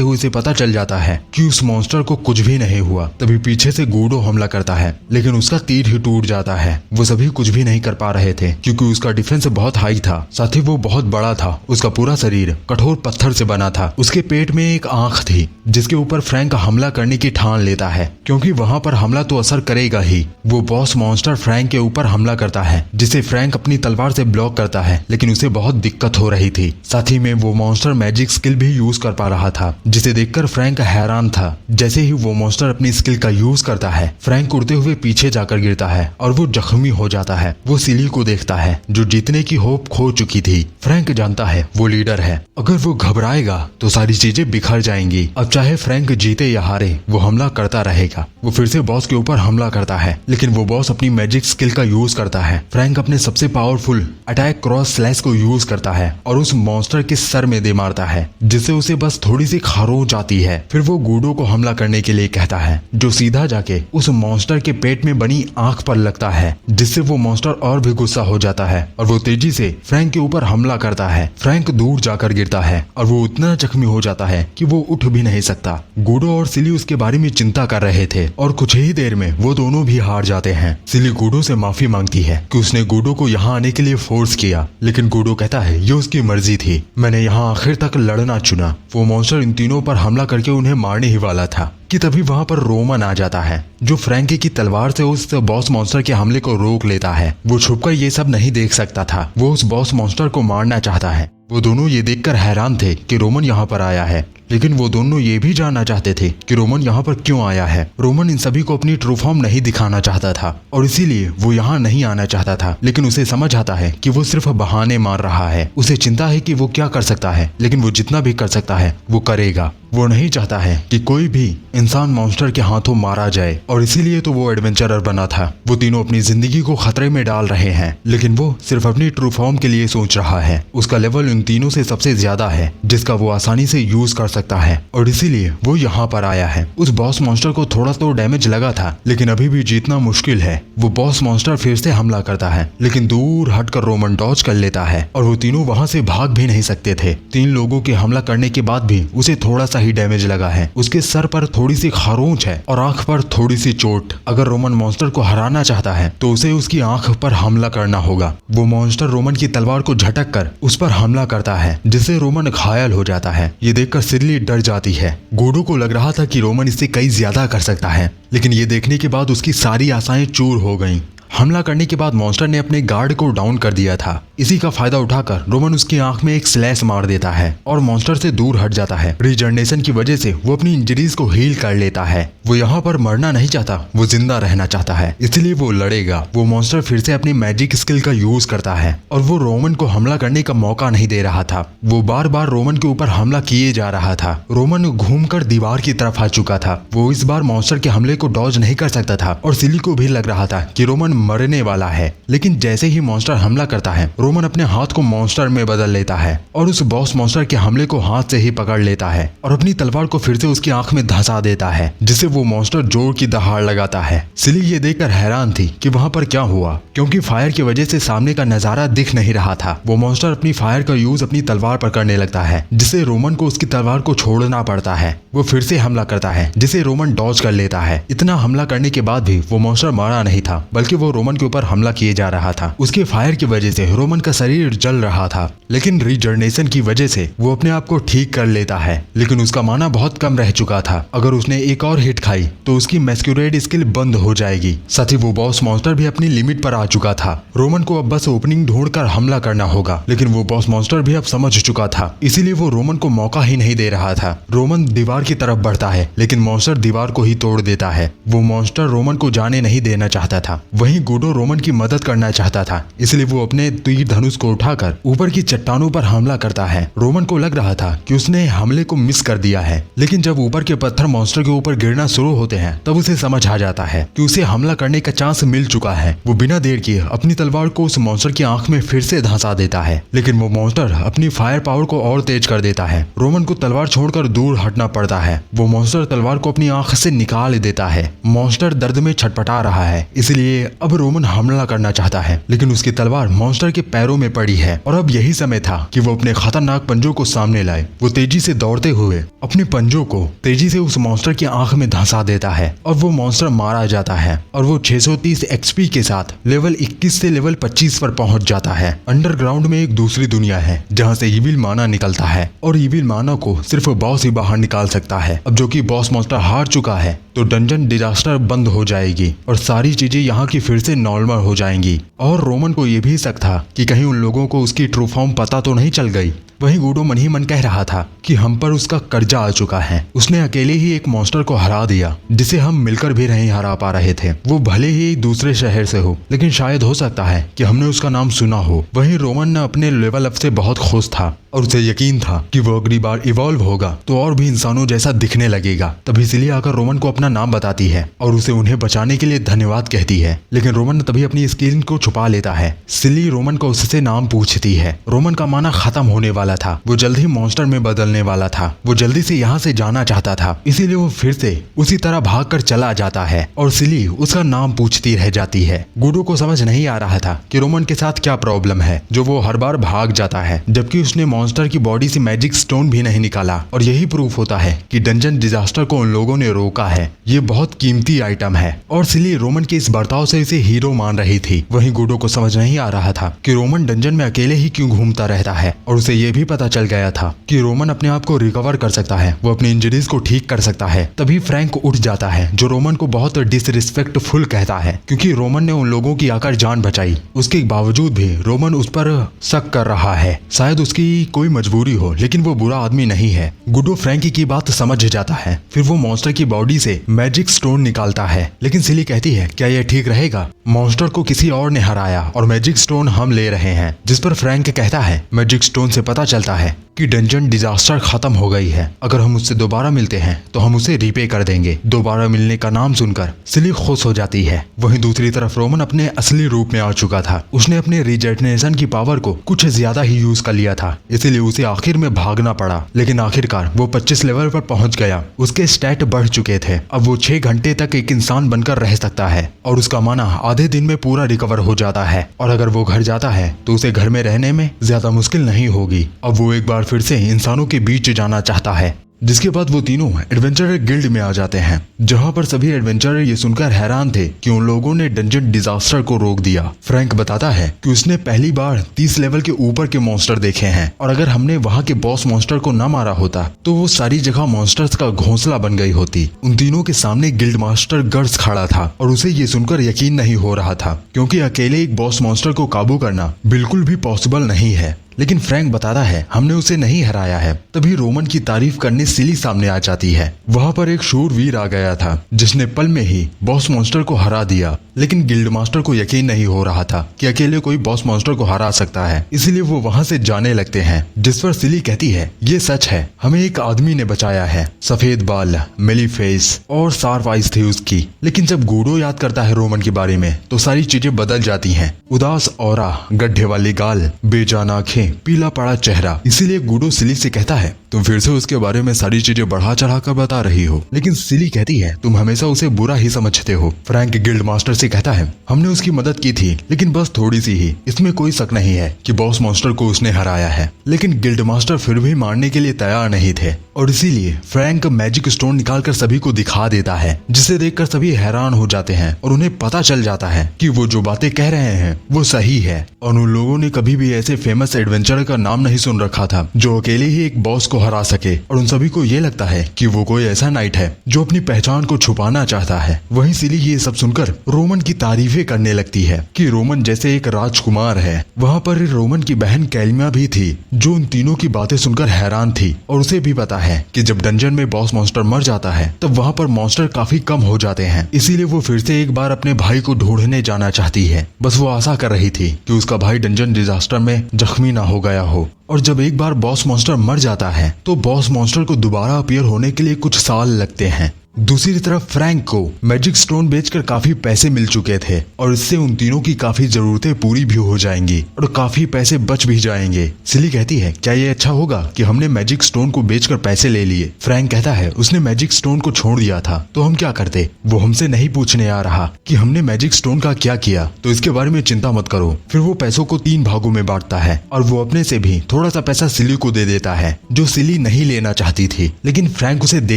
Speaker 1: हुए उसे पता चल जाता है कि उस मॉन्स्टर को कुछ भी नहीं हुआ। तभी पीछे से गूडो हमला करता है, लेकिन उसका तीर ही टूट जाता है। वो सभी कुछ भी नहीं कर पा रहे थे क्योंकि उसका डिफेंस बहुत हाई था, साथ ही वो बहुत बड़ा था। उसका पूरा शरीर कठोर पत्थर से बना था। उसके पेट में एक आंख थी जिसके ऊपर फ्रैंक हमला करने की ठान लेता है, क्योंकि वहां पर हमला तो असर करेगा ही। वो बॉस मॉन्स्टर फ्रैंक के ऊपर हमला करता है, जिसे फ्रैंक अपनी तलवार से ब्लॉक करता है, लेकिन उसे बहुत दिक्कत हो रही थी। साथ ही में वो मॉन्स्टर मैजिक स्किल भी यूज कर पा रहा था, जिसे देखकर फ्रैंक हैरान था। जैसे ही वो मॉन्स्टर अपनी स्किल का यूज करता है, फ्रैंक उड़ते हुए पीछे जाकर गिरता है और वो जख्मी हो जाता है। वो सिली को देखता है जो जीतने की होप खो चुकी थी। फ्रैंक जानता है वो लीडर है, अगर वो घबराएगा तो सारी चीजें बिखर जाएंगी। अब चाहे फ्रैंक जीते या हारे, वो हमला करता रहेगा। वो फिर से बॉस के ऊपर हमला करता है, लेकिन वो बॉस अपनी मैजिक स्किल का यूज करता है। फ्रैंक अपने सबसे पावरफुल अटैक क्रॉस स्लैश को यूज करता है और उस मॉन्स्टर के सर में दे मारता है, जिससे उसे बस थोड़ी सी खरोंच आती है। फिर वो गूडो को हमला करने के लिए कहता है, जो सीधा जाके उस मॉन्स्टर के पेट में बनी आंख पर लगता है, जिससे वो मॉन्स्टर और भी गुस्सा हो जाता है और वो तेजी से फ्रैंक के ऊपर हमला करता है। फ्रैंक दूर जाकर गिरता है और वो उतना जख्मी हो जाता है कि वो उठ भी नहीं सकता। गूडो और सिली उसके बारे में चिंता कर रहे थे और कुछ ही देर में वो दोनों भी हार जाते हैं। सिली गूडो से माफी मांगती है कि उसने गूडो को यहाँ आने के लिए फोर्स किया, लेकिन गूडो कहता है ये उसकी मर्जी थी, मैंने यहाँ आखिर तक लड़ना चुना। वो मॉन्स्टर इन तीनों पर हमला करके उन्हें मारने ही वाला था कि तभी वहां पर रोमन आ जाता है, जो फ्रैंकी की तलवार से उस बॉस मॉन्स्टर के हमले को रोक लेता है। वो छुपकर ये सब नहीं देख सकता था, वो उस बॉस मॉन्स्टर को मारना चाहता है। वो दोनों ये देखकर हैरान थे कि रोमन यहाँ पर आया है, लेकिन वो दोनों ये भी जानना चाहते थे कि रोमन यहाँ पर क्यों आया है। रोमन इन सभी को अपनी ट्रू फॉर्म नहीं दिखाना चाहता था और इसीलिए वो यहाँ नहीं आना चाहता था, लेकिन उसे समझ आता है कि वो सिर्फ बहाने मार रहा है। उसे चिंता है कि वो क्या कर सकता है, लेकिन वो जितना भी कर सकता है वो करेगा। वो नहीं चाहता है कि कोई भी इंसान मॉन्स्टर के हाथों मारा जाए और इसीलिए तो वो एडवेंचरर बना था। वो तीनों अपनी जिंदगी को खतरे में डाल रहे हैं, लेकिन वो सिर्फ अपनी ट्रू फॉर्म के लिए सोच रहा है। उसका लेवल उन तीनों से सबसे ज्यादा है, जिसका वो आसानी से यूज कर सकता है और इसीलिए वो यहाँ पर आया है। उस बॉस मॉन्स्टर को थोड़ा तो डैमेज लगा था, लेकिन अभी भी जीतना मुश्किल है। वो बॉस मॉन्स्टर फिर से हमला करता है, लेकिन दूर हटकर रोमन डॉज कर लेता है और वो तीनों वहां से भाग भी नहीं सकते थे। 3 लोगों के हमला करने के बाद भी उसे थोड़ा सा ही डैमेज लगा है। उसके सर पर थोड़ी सी खरोंच है और आंख पर थोड़ी सी चोट। अगर रोमन मॉन्स्टर को हराना चाहता है तो उसे उसकी आंख पर हमला करना होगा। वो मॉन्स्टर रोमन की तलवार को झटक कर उस पर हमला करता है, जिससे रोमन घायल हो जाता है। ये देखकर सिल्ली डर जाती है। गोडो को लग रहा था कि रोमन इससे कई ज्यादा कर सकता है, लेकिन ये देखने के बाद उसकी सारी आशाएं चूर हो गईं। हमला करने के बाद मॉन्स्टर ने अपने गार्ड को डाउन कर दिया था। इसी का फायदा उठाकर रोमन उसकी आंख में एक स्लैश मार देता है और मॉन्स्टर से दूर हट जाता है। रीजनरेशन की वजह से वो अपनी इंजरीज को हील कर लेता है। वो यहाँ पर मरना नहीं चाहता, वो जिंदा रहना चाहता है, इसलिए वो लड़ेगा। वो मॉन्स्टर फिर से अपनी मैजिक स्किल का यूज करता है और वो रोमन को हमला करने का मौका नहीं दे रहा था। वो बार बार रोमन के ऊपर हमला किए जा रहा था। रोमन घूमकर दीवार की तरफ आ चुका था। वो इस बार मॉन्स्टर के हमले को डॉज नहीं कर सकता था और सिली को भी लग रहा था कि रोमन मरने वाला है। लेकिन जैसे ही मॉन्स्टर हमला करता है, रोमन अपने हाथ को मॉन्स्टर में बदल लेता है और उस बॉस मॉन्स्टर के हमले को हाथ से ही पकड़ लेता है और अपनी तलवार को फिर से उसकी आंख में धंसा देता है, जिससे वो मॉन्स्टर जोर की दहाड़ लगाता है। सिली ये देखकर हैरान थी कि वहाँ पर क्या हुआ, क्योंकि फायर की वजह से सामने का नजारा दिख नहीं रहा था। वो मॉन्स्टर अपनी फायर का यूज अपनी तलवार पर करने लगता है, जिससे रोमन को उसकी तलवार को छोड़ना पड़ता है। वो फिर से हमला करता है, जिसे रोमन डॉज कर लेता है। इतना हमला करने के बाद भी वो मॉन्स्टर मारा नहीं था, बल्कि वो रोमन के ऊपर हमला किए जा रहा था। उसके फायर की वजह से रोमन का शरीर जल रहा था, लेकिन रीजनरेशन की वजह से वो अपने आप को ठीक कर लेता है। लेकिन उसका माना बहुत कम रह चुका था। अगर उसने एक और हिट खाई तो उसकी मैस्कुरेड स्किल बंद हो जाएगी। साथ ही वो बॉस मॉन्स्टर भी अपनी लिमिट पर आ चुका था। रोमन को अब बस ओपनिंग ढूंढकर हमला करना होगा, लेकिन वो बॉस मॉन्स्टर भी अब समझ चुका था, इसीलिए वो रोमन को मौका ही नहीं दे रहा था। रोमन दीवार की तरफ बढ़ता है, लेकिन मॉन्स्टर दीवार को ही तोड़ देता है। वो मॉन्स्टर रोमन को जाने नहीं देना चाहता था। वहीं गोडो रोमन की मदद करना चाहता था, इसलिए वो अपने तीर धनुष को उठाकर ऊपर की चट्टानों पर हमला करता है। रोमन को लग रहा था कि उसने हमले को मिस कर दिया है, लेकिन जब ऊपर के पत्थर मॉन्स्टर के ऊपर गिरना शुरू होते हैं, तब उसे समझ आ जाता है कि उसे हमला करने का चांस मिल चुका है। वो बिना देर किए अपनी तलवार को उस मॉन्स्टर की आंख में फिर से धंसा देता है, लेकिन वो मॉन्स्टर अपनी फायर पावर को और तेज कर देता है। रोमन को तलवार छोड़कर दूर हटना पड़ता है। वो मॉन्स्टर तलवार को अपनी आंख से निकाल देता है। मॉन्स्टर दर्द में छटपटा रहा है, इसलिए अब रोमन हमला करना चाहता है, लेकिन उसकी तलवार मॉन्स्टर के पैरों में पड़ी है और अब यही समय था कि वो अपने खतरनाक पंजों को सामने लाए। वो तेजी से दौड़ते हुए अपने पंजों को तेजी से उस मॉन्स्टर की आंख में धंसा देता है और वो मॉन्स्टर मारा जाता है और वो 630 एक्सपी के साथ लेवल 21 से लेवल 25 पर पहुंच जाता है। अंडरग्राउंड में एक दूसरी दुनिया है जहां से इविल माना निकलता है और इविल माना को सिर्फ बॉस ही बाहर निकाल सकता है। अब जो कि बॉस मॉन्स्टर हार चुका है, तो डंजन डिजास्टर बंद हो जाएगी और सारी चीजें यहाँ की फिर से नॉर्मल हो जाएंगी। और रोमन को ये भी शक था कि कहीं उन लोगों को उसकी ट्रू फॉर्म पता तो नहीं चल गई। वहीं गूडो मन ही मन कह रहा था कि हम पर उसका कर्जा आ चुका है। उसने अकेले ही एक मॉन्स्टर को हरा दिया, जिसे हम मिलकर भी नहीं हरा पा रहे थे। वो भले ही दूसरे शहर से हो, लेकिन शायद हो सकता है कि हमने उसका नाम सुना हो। वहीं रोमन अपने लेवल अप से बहुत खुश था और उसे यकीन था कि वो अगली बार इवॉल्व होगा तो और भी इंसानों जैसा दिखने लगेगा। तभी सिली आकर रोमन को अपना नाम बताती है और उसे उन्हें बचाने के लिए धन्यवाद कहती है, लेकिन रोमन तभी अपनी स्किन को छुपा लेता है। सिली रोमन को उससे नाम पूछती है। रोमन का माना खत्म होने वाला था। वो जल्द ही मॉन्स्टर में बदलने वाला था। वो जल्दी से यहाँ से जाना चाहता था, इसीलिए वो फिर से उसी तरह भागकर चला जाता है और सिली उसका नाम पूछती रह जाती है। गूडो को समझ नहीं आ रहा था कि रोमन के साथ क्या प्रॉब्लम है जो वो हर बार भाग जाता है, जबकि उसने मॉन्स्टर की बॉडी से मैजिक स्टोन भी नहीं निकाला। और यही प्रूफ होता है कि डंजन डिजास्टर को उन लोगों ने रोका है। ये बहुत कीमती आइटम है और सिली रोमन के इस बर्ताव से इसे हीरो मान रही थी। वहीं गूडो को समझ नहीं आ रहा था कि रोमन डंजन में अकेले ही क्यों घूमता रहता है और उसे ये भी पता चल गया था कि रोमन अपने आप को रिकवर कर सकता है, वो अपनी इंजरीज को ठीक कर सकता है। तभी फ्रैंक उठ जाता है जो रोमन को बहुत डिसरिस्पेक्टफुल कहता है, क्योंकि रोमन ने उन लोगों की आकर जान बचाई। उसके बावजूद भी रोमन उस पर शक कर रहा है। शायद उसकी कोई मजबूरी हो, लेकिन वो बुरा आदमी नहीं है। गुडो फ्रैंकी की बात समझ जाता है। फिर वो मॉन्स्टर की बॉडी से मैजिक स्टोन निकालता है, लेकिन सिली कहती है क्या यह ठीक रहेगा? मॉन्स्टर को किसी और ने हराया और मैजिक स्टोन हम ले रहे हैं। जिस पर फ्रैंक कहता है मैजिक स्टोन से पता चलता है कि डंजन डिजास्टर खत्म हो गई है। अगर हम उससे दोबारा मिलते हैं तो हम उसे रीपे कर देंगे। दोबारा मिलने का नाम सुनकर सिली खुश हो जाती है। वहीं दूसरी तरफ रोमन अपने असली रूप में आ चुका था। उसने अपने रीजनरेशन की पावर को कुछ ज्यादा ही यूज कर लिया था, इसीलिए उसे आखिर में भागना पड़ा। लेकिन आखिरकार वो 25 लेवल पर पहुंच गया। उसके स्टैट बढ़ चुके थे। अब वो 6 घंटे तक एक इंसान बनकर रह सकता है और उसका माना आधे दिन में पूरा रिकवर हो जाता है। और अगर वो घर जाता है तो उसे घर में रहने में ज्यादा मुश्किल नहीं होगी। अब वो एक बार फिर से इंसानों के बीच जाना चाहता है। जिसके बाद वो तीनों एडवेंचरर गिल्ड में आ जाते हैं, जहाँ पर सभी एडवेंचरर ये सुनकर हैरान थे कि उन लोगों ने डंजन डिजास्टर को रोक दिया। फ्रैंक बताता है कि उसने पहली बार 30 लेवल के ऊपर के मॉन्स्टर देखे हैं और अगर हमने वहाँ के बॉस मॉन्स्टर को न मारा होता तो वो सारी जगह मॉन्स्टर्स का घोंसला बन गई होती। उन तीनों के सामने गिल्ड मास्टर गर्स खड़ा था और उसे ये सुनकर यकीन नहीं हो रहा था, क्योंकि अकेले एक बॉस मॉन्स्टर को काबू करना बिल्कुल भी पॉसिबल नहीं है। लेकिन फ्रैंक बताता है हमने उसे नहीं हराया है। तभी रोमन की तारीफ करने सिली सामने आ जाती है। वहाँ पर एक शूरवीर आ गया था जिसने पल में ही बॉस मॉन्स्टर को हरा दिया, लेकिन गिल्ड मास्टर को यकीन नहीं हो रहा था कि अकेले कोई बॉस मॉन्स्टर को हरा सकता है, इसलिए वो वहाँ से जाने लगते हैं। जिस पर सिली कहती है ये सच है, हमें एक आदमी ने बचाया है, सफेद बाल, मिली फेस और शार्प आइज थी उसकी। लेकिन जब गूडो याद करता है रोमन के बारे में तो सारी चीजें बदल जाती हैं। उदास औरा, गड्ढे वाली गाल, बेजान आंखें, पीला पड़ा चेहरा। इसीलिए गूडो सिली से कहता है तुम फिर से उसके बारे में सारी चीजें बढ़ा चढ़ा कर बता रही हो। लेकिन सिली कहती है तुम हमेशा उसे बुरा ही समझते हो। फ्रैंक गिल्ड मास्टर से कहता है हमने उसकी मदद की थी, लेकिन बस थोड़ी सी ही, इसमें कोई शक नहीं है कि बॉस मॉन्स्टर को उसने हराया है। लेकिन गिल्ड मास्टर फिर भी मारने के लिए तैयार नहीं थे और इसीलिए फ्रैंक मैजिक स्टोन निकालकर सभी को दिखा देता है, जिसे देखकर सभी हैरान हो जाते हैं और उन्हें पता चल जाता है कि वो जो बातें कह रहे हैं वो सही है। और उन लोगों ने कभी भी ऐसे फेमस एडवेंचरर का नाम नहीं सुन रखा था जो अकेले ही एक बॉस को हरा सके। और उन सभी को ये लगता है कि वो कोई ऐसा नाइट है जो अपनी पहचान को छुपाना चाहता है। वहीं सिली ये सब सुनकर रोमन की तारीफें करने लगती है कि रोमन जैसे एक राजकुमार है। वहाँ पर रोमन की बहन कैलिमा भी थी जो उन तीनों की बातें सुनकर हैरान थी और उसे भी पता है कि जब डंजन में बॉस मॉन्स्टर मर जाता है तब वहाँ पर मॉन्स्टर काफी कम हो जाते हैं। इसीलिए वो फिर से एक बार अपने भाई को ढूंढने जाना चाहती है। बस वो आशा कर रही थी कि उसका भाई डंजन डिजास्टर में जख्मी ना हो गया हो। और जब एक बार बॉस मॉन्स्टर मर जाता है तो बॉस मॉन्स्टर को दोबारा अपीयर होने के लिए कुछ साल लगते हैं। दूसरी तरफ फ्रैंक को मैजिक स्टोन बेचकर काफी पैसे मिल चुके थे और इससे उन तीनों की काफी जरूरतें पूरी भी हो जाएंगी और काफी पैसे बच भी जाएंगे। सिली कहती है क्या ये अच्छा होगा कि हमने मैजिक स्टोन को बेचकर पैसे ले लिए। फ्रैंक कहता है उसने मैजिक स्टोन को छोड़ दिया था तो हम क्या करते। वो हमसे नहीं पूछने आ रहा कि हमने मैजिक स्टोन का क्या किया, तो इसके बारे में चिंता मत करो। फिर वो पैसों को 3 भागों में बांटता है और वो अपने से भी थोड़ा सा पैसा सिली को दे देता है, जो सिली नहीं लेना चाहती थी, लेकिन फ्रैंक उसे दे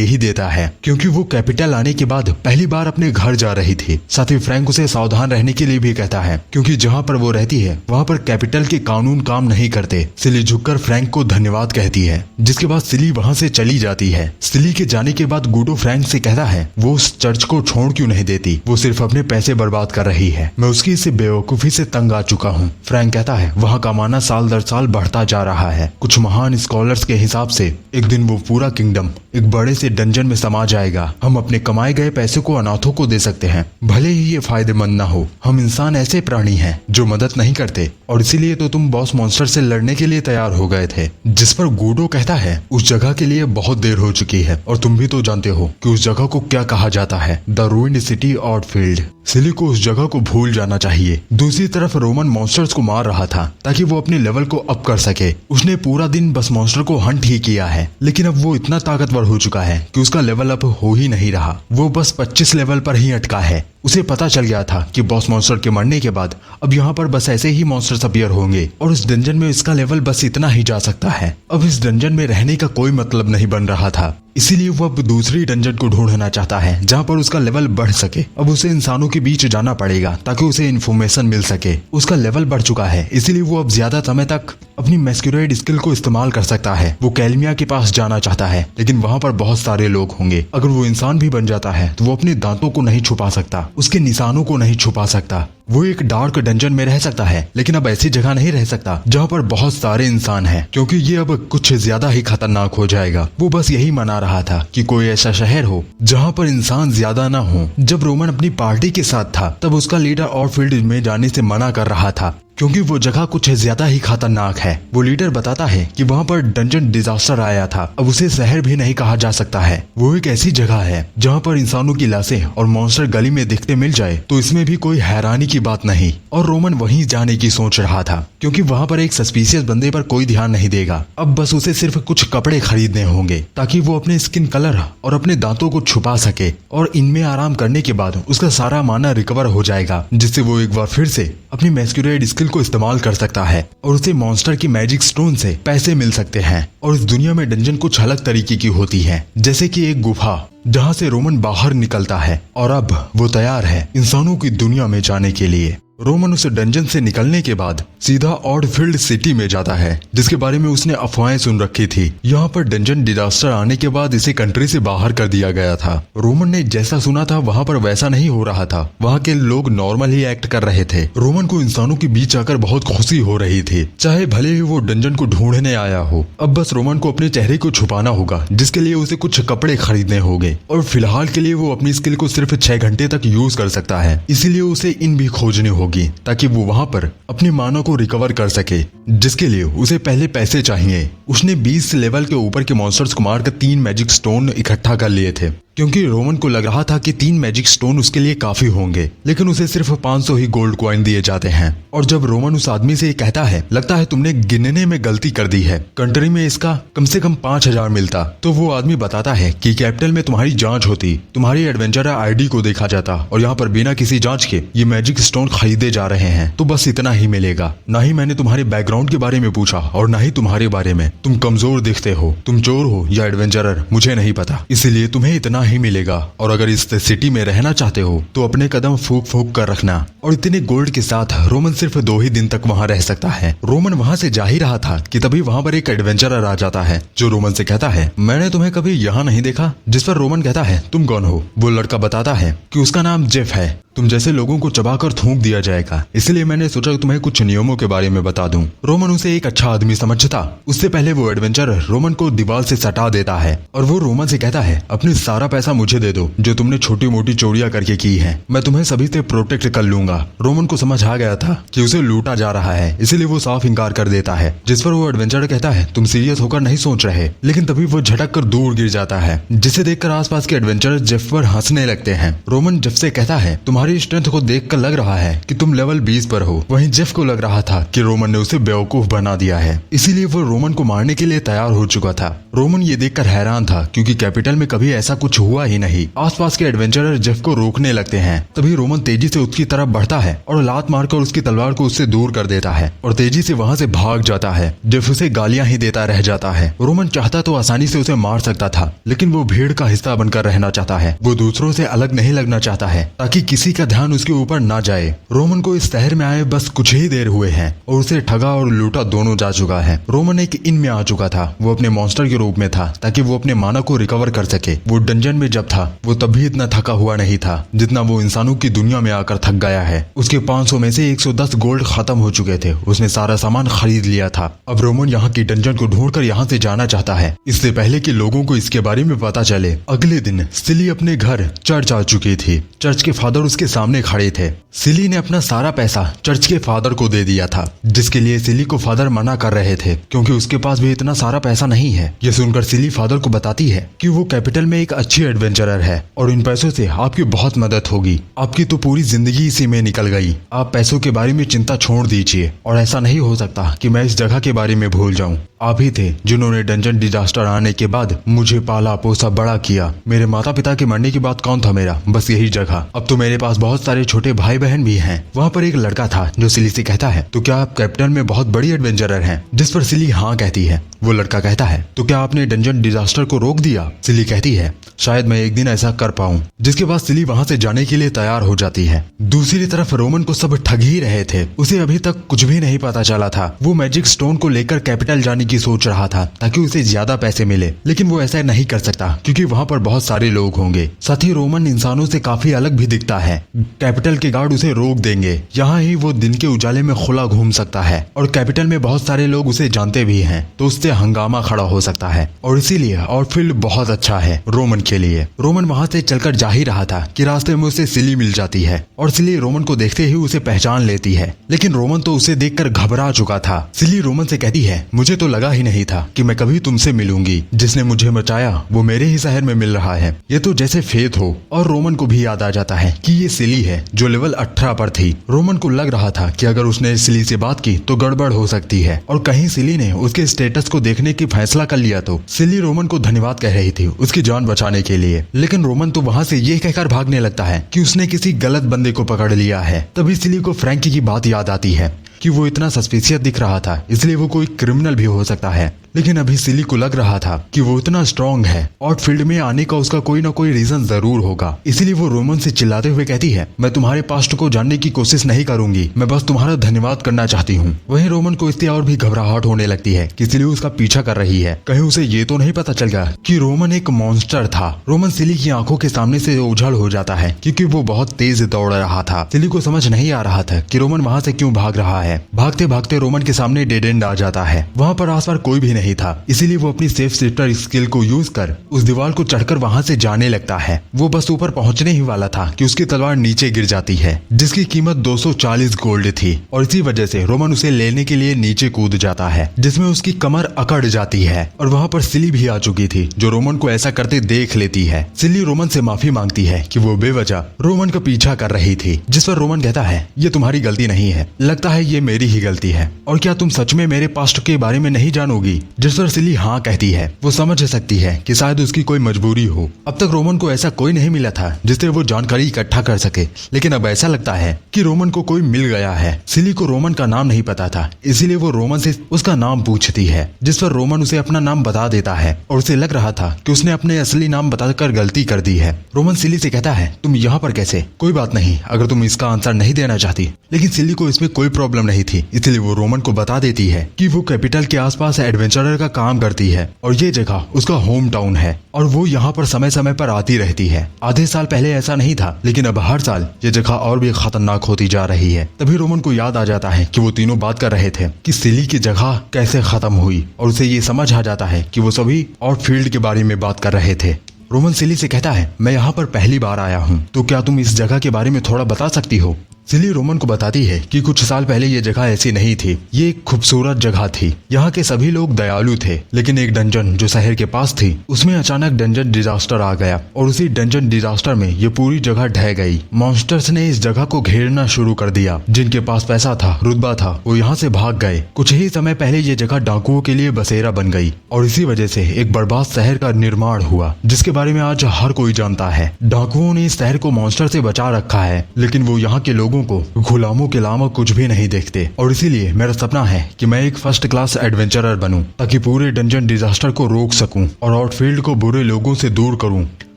Speaker 1: ही देता है क्योंकि वो कैपिटल आने के बाद पहली बार अपने घर जा रही थी। साथ ही फ्रैंक उसे सावधान रहने के लिए भी कहता है क्योंकि जहाँ पर वो रहती है वहाँ पर कैपिटल के कानून काम नहीं करते। सिली झुककर फ्रैंक को धन्यवाद कहती है, जिसके बाद सिली वहाँ से चली जाती है। सिली के जाने के बाद गूडो फ्रैंक से कहता है वो उस चर्च को छोड़ क्यों नहीं देती, वो सिर्फ अपने पैसे बर्बाद कर रही है, मैं उसकी इस बेवकूफी से तंग आ चुका हूँ। फ्रैंक कहता है वहाँ कमाना साल दर साल बढ़ता जा रहा है। कुछ महान स्कॉलर्स के हिसाब से एक दिन वो पूरा किंगडम एक बड़े से डंजन में समा जाएगा। हम अपने कमाए गए पैसे को अनाथों को दे सकते हैं, भले ही ये फायदेमंद ना हो। हम इंसान ऐसे प्राणी हैं जो मदद नहीं करते और इसीलिए तो तुम बॉस मॉन्स्टर से लड़ने के लिए तैयार हो गए थे। जिस पर गूडो कहता है उस जगह के लिए बहुत देर हो चुकी है और तुम भी तो जानते हो कि उस जगह को क्या कहा जाता है, द रूइंड सिटी आउटफील्ड। सिली को उस जगह को भूल जाना चाहिए। दूसरी तरफ रोमन मॉन्स्टर्स को मार रहा था ताकि वो अपने लेवल को अप कर सके। उसने पूरा दिन बस मॉन्स्टर को हंट ही किया है, लेकिन अब वो इतना ताकतवर हो चुका है कि उसका लेवल अप हो ही नहीं रहा। वो बस 25 लेवल पर ही अटका है। उसे पता चल गया था कि बॉस मॉन्स्टर के मरने के बाद अब यहाँ पर बस ऐसे ही मॉन्स्टर्स अपीयर होंगे और इस डंजन में इसका लेवल बस इतना ही जा सकता है। अब इस डंजन में रहने का कोई मतलब नहीं बन रहा था, इसीलिए वो अब दूसरी डंजन को ढूंढना चाहता है जहाँ पर उसका लेवल बढ़ सके। अब उसे इंसानों के बीच जाना पड़ेगा ताकि उसे इन्फॉर्मेशन मिल सके। उसका लेवल बढ़ चुका है, इसीलिए वो अब ज्यादा समय तक अपनी मैस्कुरेड स्किल को इस्तेमाल कर सकता है। वो कैलिमिया के पास जाना चाहता है, लेकिन वहाँ पर बहुत सारे लोग होंगे। अगर वो इंसान भी बन जाता है तो वो अपने दांतों को नहीं छुपा सकता, उसके निशानों को नहीं छुपा सकता। वो एक डार्क डंजन में रह सकता है, लेकिन अब ऐसी जगह नहीं रह सकता जहाँ पर बहुत सारे इंसान हैं, क्योंकि ये अब कुछ ज्यादा ही खतरनाक हो जाएगा। वो बस यही मना रहा था कि कोई ऐसा शहर हो जहाँ पर इंसान ज्यादा ना हो। जब रोमन अपनी पार्टी के साथ था तब उसका लीडर आउटफील्ड में जाने से मना कर रहा था क्योंकि वो जगह कुछ ज्यादा ही खतरनाक है। वो लीडर बताता है कि वहाँ पर डंजन डिजास्टर आया था, अब उसे शहर भी नहीं कहा जा सकता है। वो एक ऐसी जगह है जहाँ पर इंसानों की लाशें और मॉन्स्टर गली में दिखते मिल जाए तो इसमें भी कोई हैरानी की बात नहीं। और रोमन वहीं जाने की सोच रहा था क्योंकि वहाँ पर एक सस्पिशियस बंदे पर कोई ध्यान नहीं देगा। अब बस उसे सिर्फ कुछ कपड़े खरीदने होंगे ताकि वो अपने स्किन कलर और अपने दांतों को छुपा सके, और इनमें आराम करने के बाद उसका सारा माना रिकवर हो जाएगा, जिससे वो एक बार फिर से अपनी मैस्कुरेड स्किल स्किल को इस्तेमाल कर सकता है और उसे मॉन्स्टर की मैजिक स्टोन से पैसे मिल सकते हैं। और इस दुनिया में डंजन कुछ अलग तरीके की होती है, जैसे कि एक गुफा जहाँ से रोमन बाहर निकलता है और अब वो तैयार है इंसानों की दुनिया में जाने के लिए। रोमन उस डंजन से निकलने के बाद सीधा ऑडफील्ड सिटी में जाता है, जिसके बारे में उसने अफवाहें सुन रखी थी। यहाँ पर डंजन डिजास्टर आने के बाद इसे कंट्री से बाहर कर दिया गया था। रोमन ने जैसा सुना था वहाँ पर वैसा नहीं हो रहा था, वहाँ के लोग नॉर्मल ही एक्ट कर रहे थे। रोमन को इंसानों के बीच आकर बहुत खुशी हो रही थी, चाहे भले ही वो डंजन को ढूंढने आया हो। अब बस रोमन को अपने चेहरे को छुपाना होगा, जिसके लिए उसे कुछ कपड़े खरीदने होंगे और फिलहाल के लिए वो अपनी स्किल को सिर्फ 6 घंटे तक यूज कर सकता है, इसीलिए उसे इन भी खोजने होगी ताकि वो वहां पर अपनी मानव को रिकवर कर सके, जिसके लिए उसे पहले पैसे चाहिए। उसने 20 लेवल के ऊपर के मॉन्स्टर्स को मारकर 3 मैजिक स्टोन इकट्ठा कर लिए थे, क्योंकि रोमन को लग रहा था कि 3 मैजिक स्टोन उसके लिए काफी होंगे, लेकिन उसे सिर्फ 500 ही गोल्ड कॉइन दिए जाते हैं। और जब रोमन उस आदमी से कहता है, लगता है तुमने गिनने में गलती कर दी है, कंट्री में इसका कम से कम 5000 मिलता, तो वो आदमी बताता है कि कैपिटल में तुम्हारी जांच होती, तुम्हारी एडवेंचर आईडी को देखा जाता और यहाँ पर बिना किसी जांच के ये मैजिक स्टोन खरीदे जा रहे हैं, तो बस इतना ही मिलेगा। ना ही मैंने तुम्हारे बैकग्राउंड के बारे में पूछा और ना ही तुम्हारे बारे में, तुम कमजोर दिखते हो, तुम चोर हो या एडवेंचरर मुझे नहीं पता, इसलिए तुम्हें इतना ही मिलेगा। और अगर इस सिटी में रहना चाहते हो तो अपने कदम फूक फूक कर रखना। और इतने गोल्ड के साथ रोमन सिर्फ 2 ही दिन तक वहाँ रह सकता है। रोमन वहाँ से जा ही रहा था कि तभी वहाँ पर एक एडवेंचरर आ जाता है, जो रोमन से कहता है, मैंने तुम्हें कभी यहाँ नहीं देखा। जिस पर रोमन कहता है, तुम कौन हो? वो लड़का बताता है कि उसका नाम जेफ है, तुम जैसे लोगों को चबाकर थूक दिया जाएगा, इसलिए मैंने सोचा तुम्हें कुछ नियमों के बारे में बता दूं। रोमन उसे एक अच्छा आदमी समझता। उससे पहले वो एडवेंचरर रोमन को दीवार से सटा देता है और वो रोमन से कहता है, अपनी सारा पैसा मुझे दे दो जो तुमने छोटी मोटी चोरियां करके की है, मैं तुम्हें सभी से प्रोटेक्ट कर लूंगा। रोमन को समझ आ गया था कि उसे लूटा जा रहा है, इसलिए वो साफ इंकार कर देता है। जिस पर वो एडवेंचरर कहता है, तुम सीरियस होकर नहीं सोच रहे, लेकिन तभी वो झटक कर दूर गिर जाता है, जिसे देखकर आसपास के एडवेंचरर जेफ पर हंसने लगते हैं। रोमन जेफ से कहता है, तुम्हारी स्ट्रेंथ को देखकर लग रहा है कि तुम लेवल 20 पर हो। वहीं जेफ को लग रहा था कि रोमन ने उसे बेवकूफ बना दिया है, इसीलिए वो रोमन को मारने के लिए तैयार हो चुका था। रोमन ये देखकर हैरान था, क्योंकि कैपिटल में कभी ऐसा कुछ हुआ ही नहीं। आसपास के एडवेंचरर जेफ को रोकने लगते हैं, तभी रोमन तेजी से उसकी तरफ बढ़ता है और लात मारकर उसकी तलवार को उससे दूर कर देता है और तेजी से वहाँ से भाग जाता है। जेफ उसे गालियां ही देता रह जाता है। रोमन चाहता तो आसानी से उसे मार सकता था, लेकिन वो भीड़ का हिस्सा बनकर रहना चाहता है। वो दूसरों से अलग नहीं लगना चाहता है, ताकि किसी का ध्यान उसके ऊपर ना जाए। रोमन को इस शहर में आए बस कुछ ही देर हुए हैं और उसे ठगा और लूटा दोनों जा चुका है। रोमन एक इन में आ चुका था, वो अपने मॉन्स्टर के रूप में था, ताकि वो अपने मानव को रिकवर कर सके। वो डंजन में जब था वो तभी इतना थका हुआ नहीं था जितना वो इंसानों की दुनिया में आकर थक गया है। उसके 500 में से 110 गोल्ड खत्म हो चुके थे, उसने सारा सामान खरीद लिया था। अब रोमन यहाँ की डंजन को ढूंढकर यहाँ से जाना चाहता है, इससे पहले कि लोगों को इसके बारे में पता चले। अगले दिन सिली अपने घर चर्च आ चुकी थी। चर्च के फादर उसके सामने खड़े थे। सिली ने अपना सारा पैसा चर्च के फादर को दे दिया था, जिसके लिए सिली को फादर मना कर रहे थे, क्योंकि उसके पास भी इतना सारा पैसा नहीं है। ये सुनकर सिली फादर को बताती है कि वो कैपिटल में एक अच्छी एडवेंचरर है और इन पैसों से आपकी बहुत मदद होगी। आपकी तो पूरी जिंदगी इसी में निकल गई, आप पैसों के बारे में चिंता छोड़ दीजिए। और ऐसा नहीं हो सकता कि मैं इस जगह के बारे में भूल जाऊं। आप ही थे जिन्होंने डंजन डिजास्टर आने के बाद मुझे पाला पोसा बड़ा किया। मेरे माता पिता के मरने के बाद कौन था मेरा? बस यही जगह। अब तो मेरे पास बहुत सारे छोटे भाई बहन भी हैं। वहाँ पर एक लड़का था जो सिली से कहता है, तो क्या आप कैपिटल में बहुत बड़ी एडवेंचरर हैं? जिस पर सिली हाँ कहती है। वो लड़का कहता है, तो क्या आपने डंजन डिजास्टर को रोक दिया? सिली कहती है, शायद मैं एक दिन ऐसा कर पाऊं। जिसके बाद सिली वहाँ से जाने के लिए तैयार हो जाती है। दूसरी तरफ रोमन को सब ठग ही रहे थे, उसे अभी तक कुछ भी नहीं पता चला था। वो मैजिक स्टोन को लेकर कैपिटल जाने की सोच रहा था ताकि उसे ज्यादा पैसे मिले, लेकिन वो ऐसा नहीं कर सकता क्योंकि वहाँ पर बहुत सारे लोग होंगे। साथ ही रोमन इंसानों से काफी अलग भी दिखता है। कैपिटल के गार्ड उसे रोक देंगे। यहाँ ही वो दिन के उजाले में खुला घूम सकता है और कैपिटल में बहुत सारे लोग उसे जानते भी हैं, तो उससे हंगामा खड़ा हो सकता है। और इसीलिए आउटफील्ड बहुत अच्छा है रोमन के लिए। रोमन वहाँ से चलकर जा ही रहा था कि रास्ते में उसे सिली मिल जाती है और सिली रोमन को देखते ही उसे पहचान लेती है, लेकिन रोमन तो उसे देखकर घबरा चुका था। सिली रोमन से कहती है, मुझे तो लगा ही नहीं था कि मैं कभी तुमसे मिलूंगी। जिसने मुझे बचाया वो मेरे ही शहर में मिल रहा है। ये तो जैसे फेत हो। और रोमन को भी याद आ जाता है कि ये सिली है जो लेवल 18 पर थी। रोमन को लग रहा था कि अगर उसने सिली से बात की तो गड़बड़ हो सकती है और कहीं सिली ने उसके स्टेटस को देखने की फैसला कर लिया तो। सिली रोमन को धन्यवाद कह रही थी उसकी जान बचाने के लिए, लेकिन रोमन तो वहाँ से ये कहकर भागने लगता है कि उसने किसी गलत बंदे को पकड़ लिया है। तभी सिली को फ्रैंकी की बात याद आती है। कि वो इतना सस्पिशियस दिख रहा था, इसलिए वो कोई क्रिमिनल भी हो सकता है। लेकिन अभी सिली को लग रहा था कि वो इतना स्ट्रांग है और फील्ड में आने का उसका कोई ना कोई रीजन जरूर होगा। इसीलिए वो रोमन से चिल्लाते हुए कहती है, मैं तुम्हारे पास्ट को जानने की कोशिश नहीं करूंगी, मैं बस तुम्हारा धन्यवाद करना चाहती हूँ। वहीं रोमन को इससे और भी घबराहट होने लगती है कि सिली उसका पीछा कर रही है। कहीं उसे ये तो नहीं पता चल गया कि रोमन एक मॉन्स्टर था। रोमन सिली की आंखों के सामने से उछल हो जाता है क्योंकि वो बहुत तेज दौड़ रहा था। सिली को समझ नहीं आ रहा था कि रोमन वहाँ से क्यों भाग रहा है। भागते भागते रोमन के सामने डेड एंड आ जाता है। वहाँ पर आसपास कोई भी नहीं था, इसीलिए वो अपनी सेफ शिफ्टर स्किल को यूज कर उस दीवार को चढ़कर वहाँ से जाने लगता है। वो बस ऊपर पहुँचने ही वाला था कि उसकी तलवार नीचे गिर जाती है, जिसकी कीमत 240 गोल्ड थी और इसी वजह से रोमन उसे लेने के लिए नीचे कूद जाता है, जिसमें उसकी कमर अकड़ जाती है। और वहाँ पर सिली भी आ चुकी थी जो रोमन को ऐसा करते देख लेती है। सिली रोमन से माफी मांगती है कि वो बेवजह रोमन का पीछा कर रही थी, जिस पर रोमन कहता है, ये तुम्हारी गलती नहीं है, लगता है ये मेरी ही गलती है। और क्या तुम सच में मेरे पास्ट के बारे में नहीं जानोगी? जिस पर सिली हाँ कहती है। वो समझ सकती है कि शायद उसकी कोई मजबूरी हो। अब तक रोमन को ऐसा कोई नहीं मिला था जिससे वो जानकारी इकट्ठा कर सके, लेकिन अब ऐसा लगता है कि रोमन को कोई मिल गया है। सिली को रोमन का नाम नहीं पता था, इसीलिए वो रोमन से उसका नाम पूछती है, जिस पर रोमन उसे अपना नाम बता देता है और उसे लग रहा था कि उसने अपने असली नाम बताकर गलती कर दी है। रोमन सिली से कहता है, तुम यहाँ पर कैसे? कोई बात नहीं अगर तुम इसका आंसर नहीं देना चाहती। लेकिन सिली को इसमें कोई प्रॉब्लम नहीं थी, इसलिए वो रोमन को बता देती है कि वो कैपिटल के आसपास एडवेंचरर का काम करती है और ये जगह उसका होम टाउन है और वो यहाँ पर समय समय पर आती रहती है। आधे साल पहले ऐसा नहीं था, लेकिन अब हर साल ये जगह और भी खतरनाक होती जा रही है। तभी रोमन को याद आ जाता है कि वो तीनों बात कर रहे थे कि सिली की जगह कैसे खत्म हुई और उसे ये समझ आ जाता है कि वो सभी और फील्ड के बारे में बात कर रहे थे। रोमन सिली से कहता है, मैं यहाँ पर पहली बार आया हूँ, तो क्या तुम इस जगह के बारे में थोड़ा बता सकती हो? सिली रोमन को बताती है कि कुछ साल पहले ये जगह ऐसी नहीं थी, ये एक खूबसूरत जगह थी। यहाँ के सभी लोग दयालु थे, लेकिन एक डंजन जो शहर के पास थी उसमें अचानक डंजन डिजास्टर आ गया और उसी डंजन डिजास्टर में ये पूरी जगह ढह गई। मॉन्स्टर्स ने इस जगह को घेरना शुरू कर दिया। जिनके पास पैसा था, रुतबा था, वो यहाँ से भाग गए। कुछ ही समय पहले ये जगह डाकुओं के लिए बसेरा बन गई और इसी वजह से एक बर्बाद शहर का निर्माण हुआ, जिसके बारे में आज हर कोई जानता है। डाकुओं ने इस शहर को मॉन्स्टर से बचा रखा है, लेकिन वो यहाँ के लोगों को गुलामों के अलावा कुछ भी नहीं देखते। और इसीलिए मेरा सपना है कि मैं एक फर्स्ट क्लास एडवेंचरर बनूं, ताकि पूरे डंजन डिजास्टर को रोक सकूं और आउटफील्ड को बुरे लोगों से दूर करूं।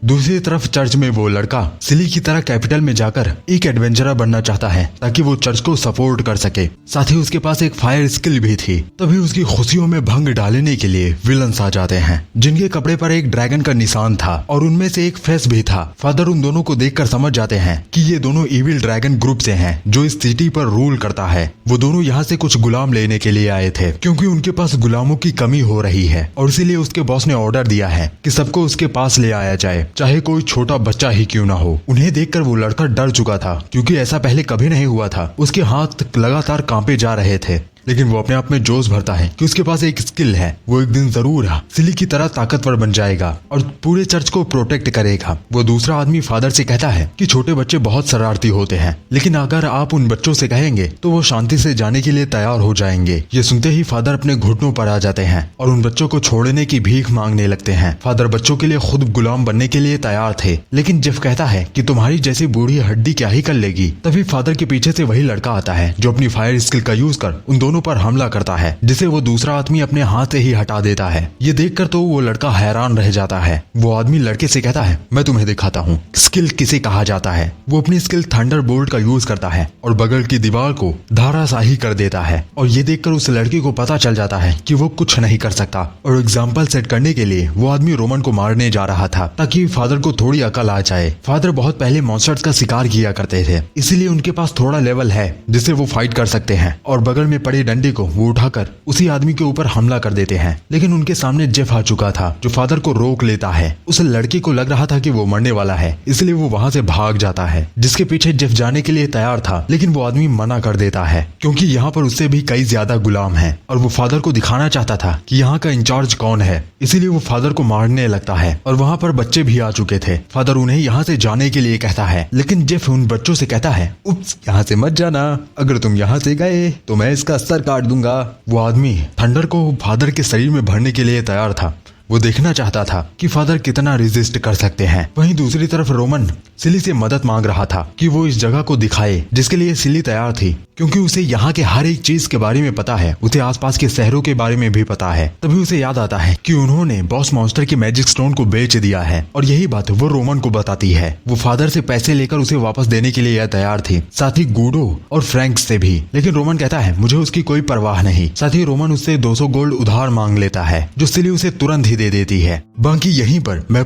Speaker 1: दूसरी तरफ चर्च में वो लड़का सिली की तरह कैपिटल में जाकर एक एडवेंचरर बनना चाहता है ताकि वो चर्च को सपोर्ट कर सके। साथ ही उसके पास एक फायर स्किल भी थी। तभी उसकी खुशियों में भंग डालने के लिए विलन्स आ जाते हैं, जिनके कपड़े पर एक ड्रैगन का निशान था और उनमें से एक फेस भी था। फादर उन दोनों को देखकर समझ जाते हैं कि ये दोनों इविल ड्रैगन ग्रुप से हैं, जो इस सिटी पर रूल करता है। वो दोनों यहाँ से कुछ गुलाम लेने के लिए आए थे, क्योंकि उनके पास गुलामों की कमी हो रही है और इसीलिए उसके बॉस ने ऑर्डर दिया है कि सबको उसके पास ले आया जाए, चाहे कोई छोटा बच्चा ही क्यों ना हो। उन्हें देखकर वो लड़का डर चुका था, क्योंकि ऐसा पहले कभी नहीं हुआ था। उसके हाथ लगातार कांपे जा रहे थे, लेकिन वो अपने आप में जोश भरता है कि उसके पास एक स्किल है। वो एक दिन जरूर सिली की तरह ताकतवर बन जाएगा और पूरे चर्च को प्रोटेक्ट करेगा। वो दूसरा आदमी फादर से कहता है कि छोटे बच्चे बहुत शरारती होते हैं, लेकिन अगर आप उन बच्चों से कहेंगे तो वो शांति से जाने के लिए तैयार हो जाएंगे। ये सुनते ही फादर अपने घुटनों पर आ जाते हैं और उन बच्चों को छोड़ने की भीख मांगने लगते हैं। फादर बच्चों के लिए खुद गुलाम बनने के लिए तैयार थे, लेकिन जेफ कहता है कि तुम्हारी जैसी बूढ़ी हड्डी क्या ही कर लेगी। तभी फादर के पीछे से वही लड़का आता है जो अपनी फायर स्किल का यूज कर उन दोनों पर हमला करता है, जिसे वो दूसरा आदमी अपने हाथ से ही हटा देता है। ये देखकर तो वो लड़का हैरान रह जाता है। वो आदमी लड़के से कहता है, मैं तुम्हें दिखाता हूँ स्किल किसे कहा जाता है। वो अपनी स्किल थंडर बोल्ट का यूज करता है और बगल की दीवार को धाराशाही कर देता है। और ये देखकर उस लड़के को पता चल जाता है कि वो कुछ नहीं कर सकता। और एग्जाम्पल सेट करने के लिए वो आदमी रोमन को मारने जा रहा था, ताकि फादर को थोड़ी अकल आ जाए। फादर बहुत पहले मॉन्स्टर्स का शिकार किया करते थे, इसीलिए उनके पास थोड़ा लेवल है जिससे वो फाइट कर सकते हैं। और बगल में पड़े डंडे को वो उठाकर उसी आदमी के ऊपर हमला कर देते हैं। लेकिन उनके सामने जेफ आ चुका था, जो फादर को रोक लेता है। उस लड़के को लग रहा था कि वो मरने वाला है, इसलिए वो वहां से भाग जाता है, जिसके पीछे जेफ जाने के लिए तैयार था। लेकिन वो आदमी मना कर देता है, क्योंकि यहाँ पर उससे भी कई ज्यादा गुलाम हैं और वो फादर को दिखाना चाहता था कि यहाँ का इंचार्ज कौन है। इसीलिए वो फादर को मारने लगता है और वहाँ पर बच्चे भी आ चुके थे। फादर उन्हें यहाँ से जाने के लिए कहता है, लेकिन जेफ उन बच्चों से कहता है, उप्स, यहाँ से मत जाना, अगर तुम यहाँ से गए तो मैं इसका सर काट दूंगा। वो आदमी थंडर को फादर के शरीर में भरने के लिए तैयार था, वो देखना चाहता था कि फादर कितना रेजिस्ट कर सकते हैं। वहीं दूसरी तरफ रोमन सिली से मदद मांग रहा था कि वो इस जगह को दिखाए, जिसके लिए सिली तैयार थी क्योंकि उसे यहाँ के हर एक चीज के बारे में पता है, उसे आसपास के शहरों के बारे में भी पता है। तभी उसे याद आता है कि उन्होंने बॉस मॉन्स्टर के मैजिक स्टोन को बेच दिया है और यही बात वो रोमन को बताती है। वो फादर से पैसे लेकर उसे वापस देने के लिए यह तैयार थी, साथ ही गूडो और फ्रैंक से भी, लेकिन रोमन कहता है मुझे उसकी कोई परवाह नहीं। साथ ही रोमन उससे 200 गोल्ड उधार मांग लेता है, जो सिली उसे तुरंत ही दे देती है। बाकी यहीं पर मैं